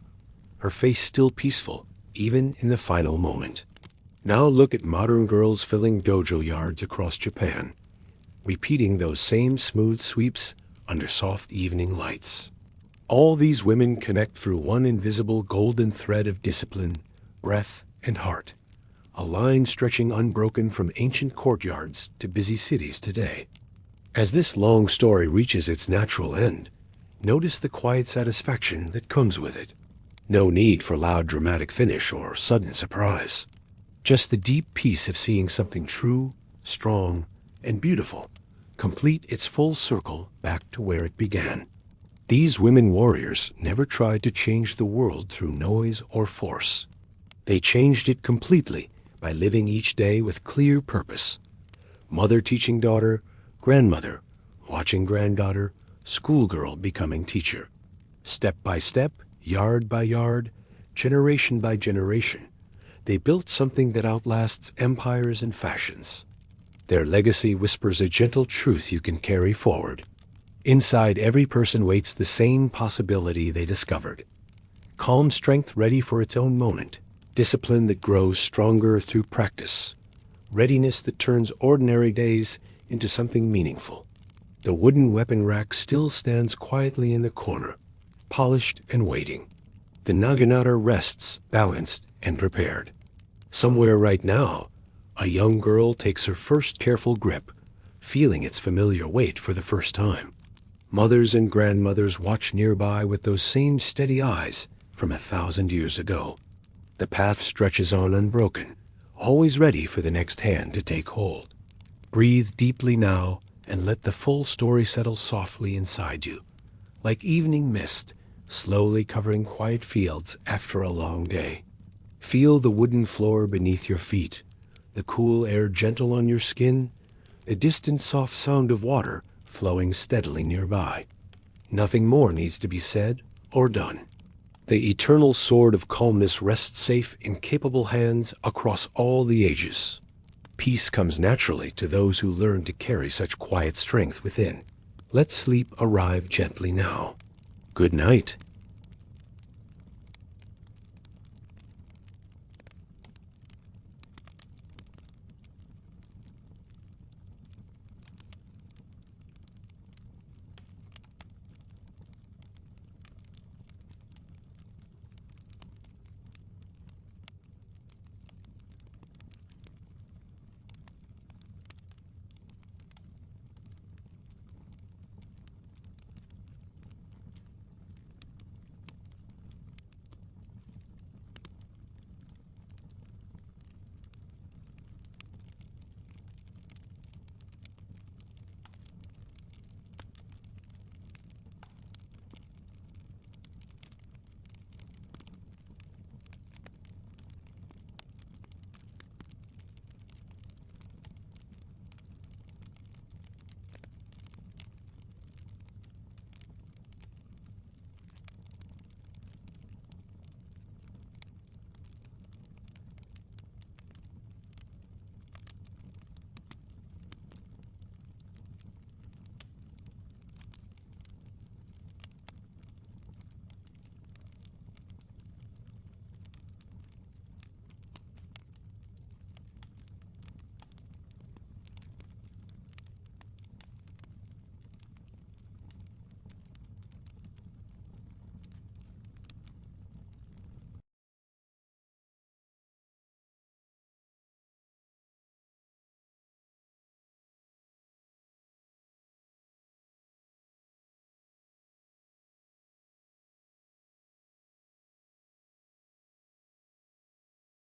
her face still peaceful, even in the final moment. Now look at modern girls filling dojo yards across Japan, repeating those same smooth sweeps under soft evening lights. All these women connect through one invisible golden thread of discipline, breath, and heart, a line stretching unbroken from ancient courtyards to busy cities today. As this long story reaches its natural end, notice the quiet satisfaction that comes with it. No need for loud dramatic finish or sudden surprise. Just the deep peace of seeing something true, strong, and beautiful complete its full circle back to where it began. These women warriors never tried to change the world through noise or force. They changed it completely by living each day with clear purpose. Mother teaching daughter, grandmother watching granddaughter, schoolgirl becoming teacher. Step by step, yard by yard, generation by generation, they built something that outlasts empires and fashions. Their legacy whispers a gentle truth you can carry forward. Inside every person waits the same possibility they discovered. Calm strength ready for its own moment. Discipline that grows stronger through practice. Readiness that turns ordinary days into something meaningful. The wooden weapon rack still stands quietly in the corner, polished and waiting. The Naginata rests, balanced and prepared. Somewhere right now, a young girl takes her first careful grip, feeling its familiar weight for the first time. Mothers and grandmothers watch nearby with those same steady eyes from 1,000 years ago. The path stretches on unbroken, always ready for the next hand to take hold. Breathe deeply now and let the full story settle softly inside you, like evening mist slowly covering quiet fields after a long day. Feel the wooden floor beneath your feet, the cool air gentle on your skin, the distant soft sound of water flowing steadily nearby. Nothing more needs to be said or done. The eternal sword of calmness rests safe in capable hands across all the ages. Peace comes naturally to those who learn to carry such quiet strength within. Let sleep arrive gently now. Good night.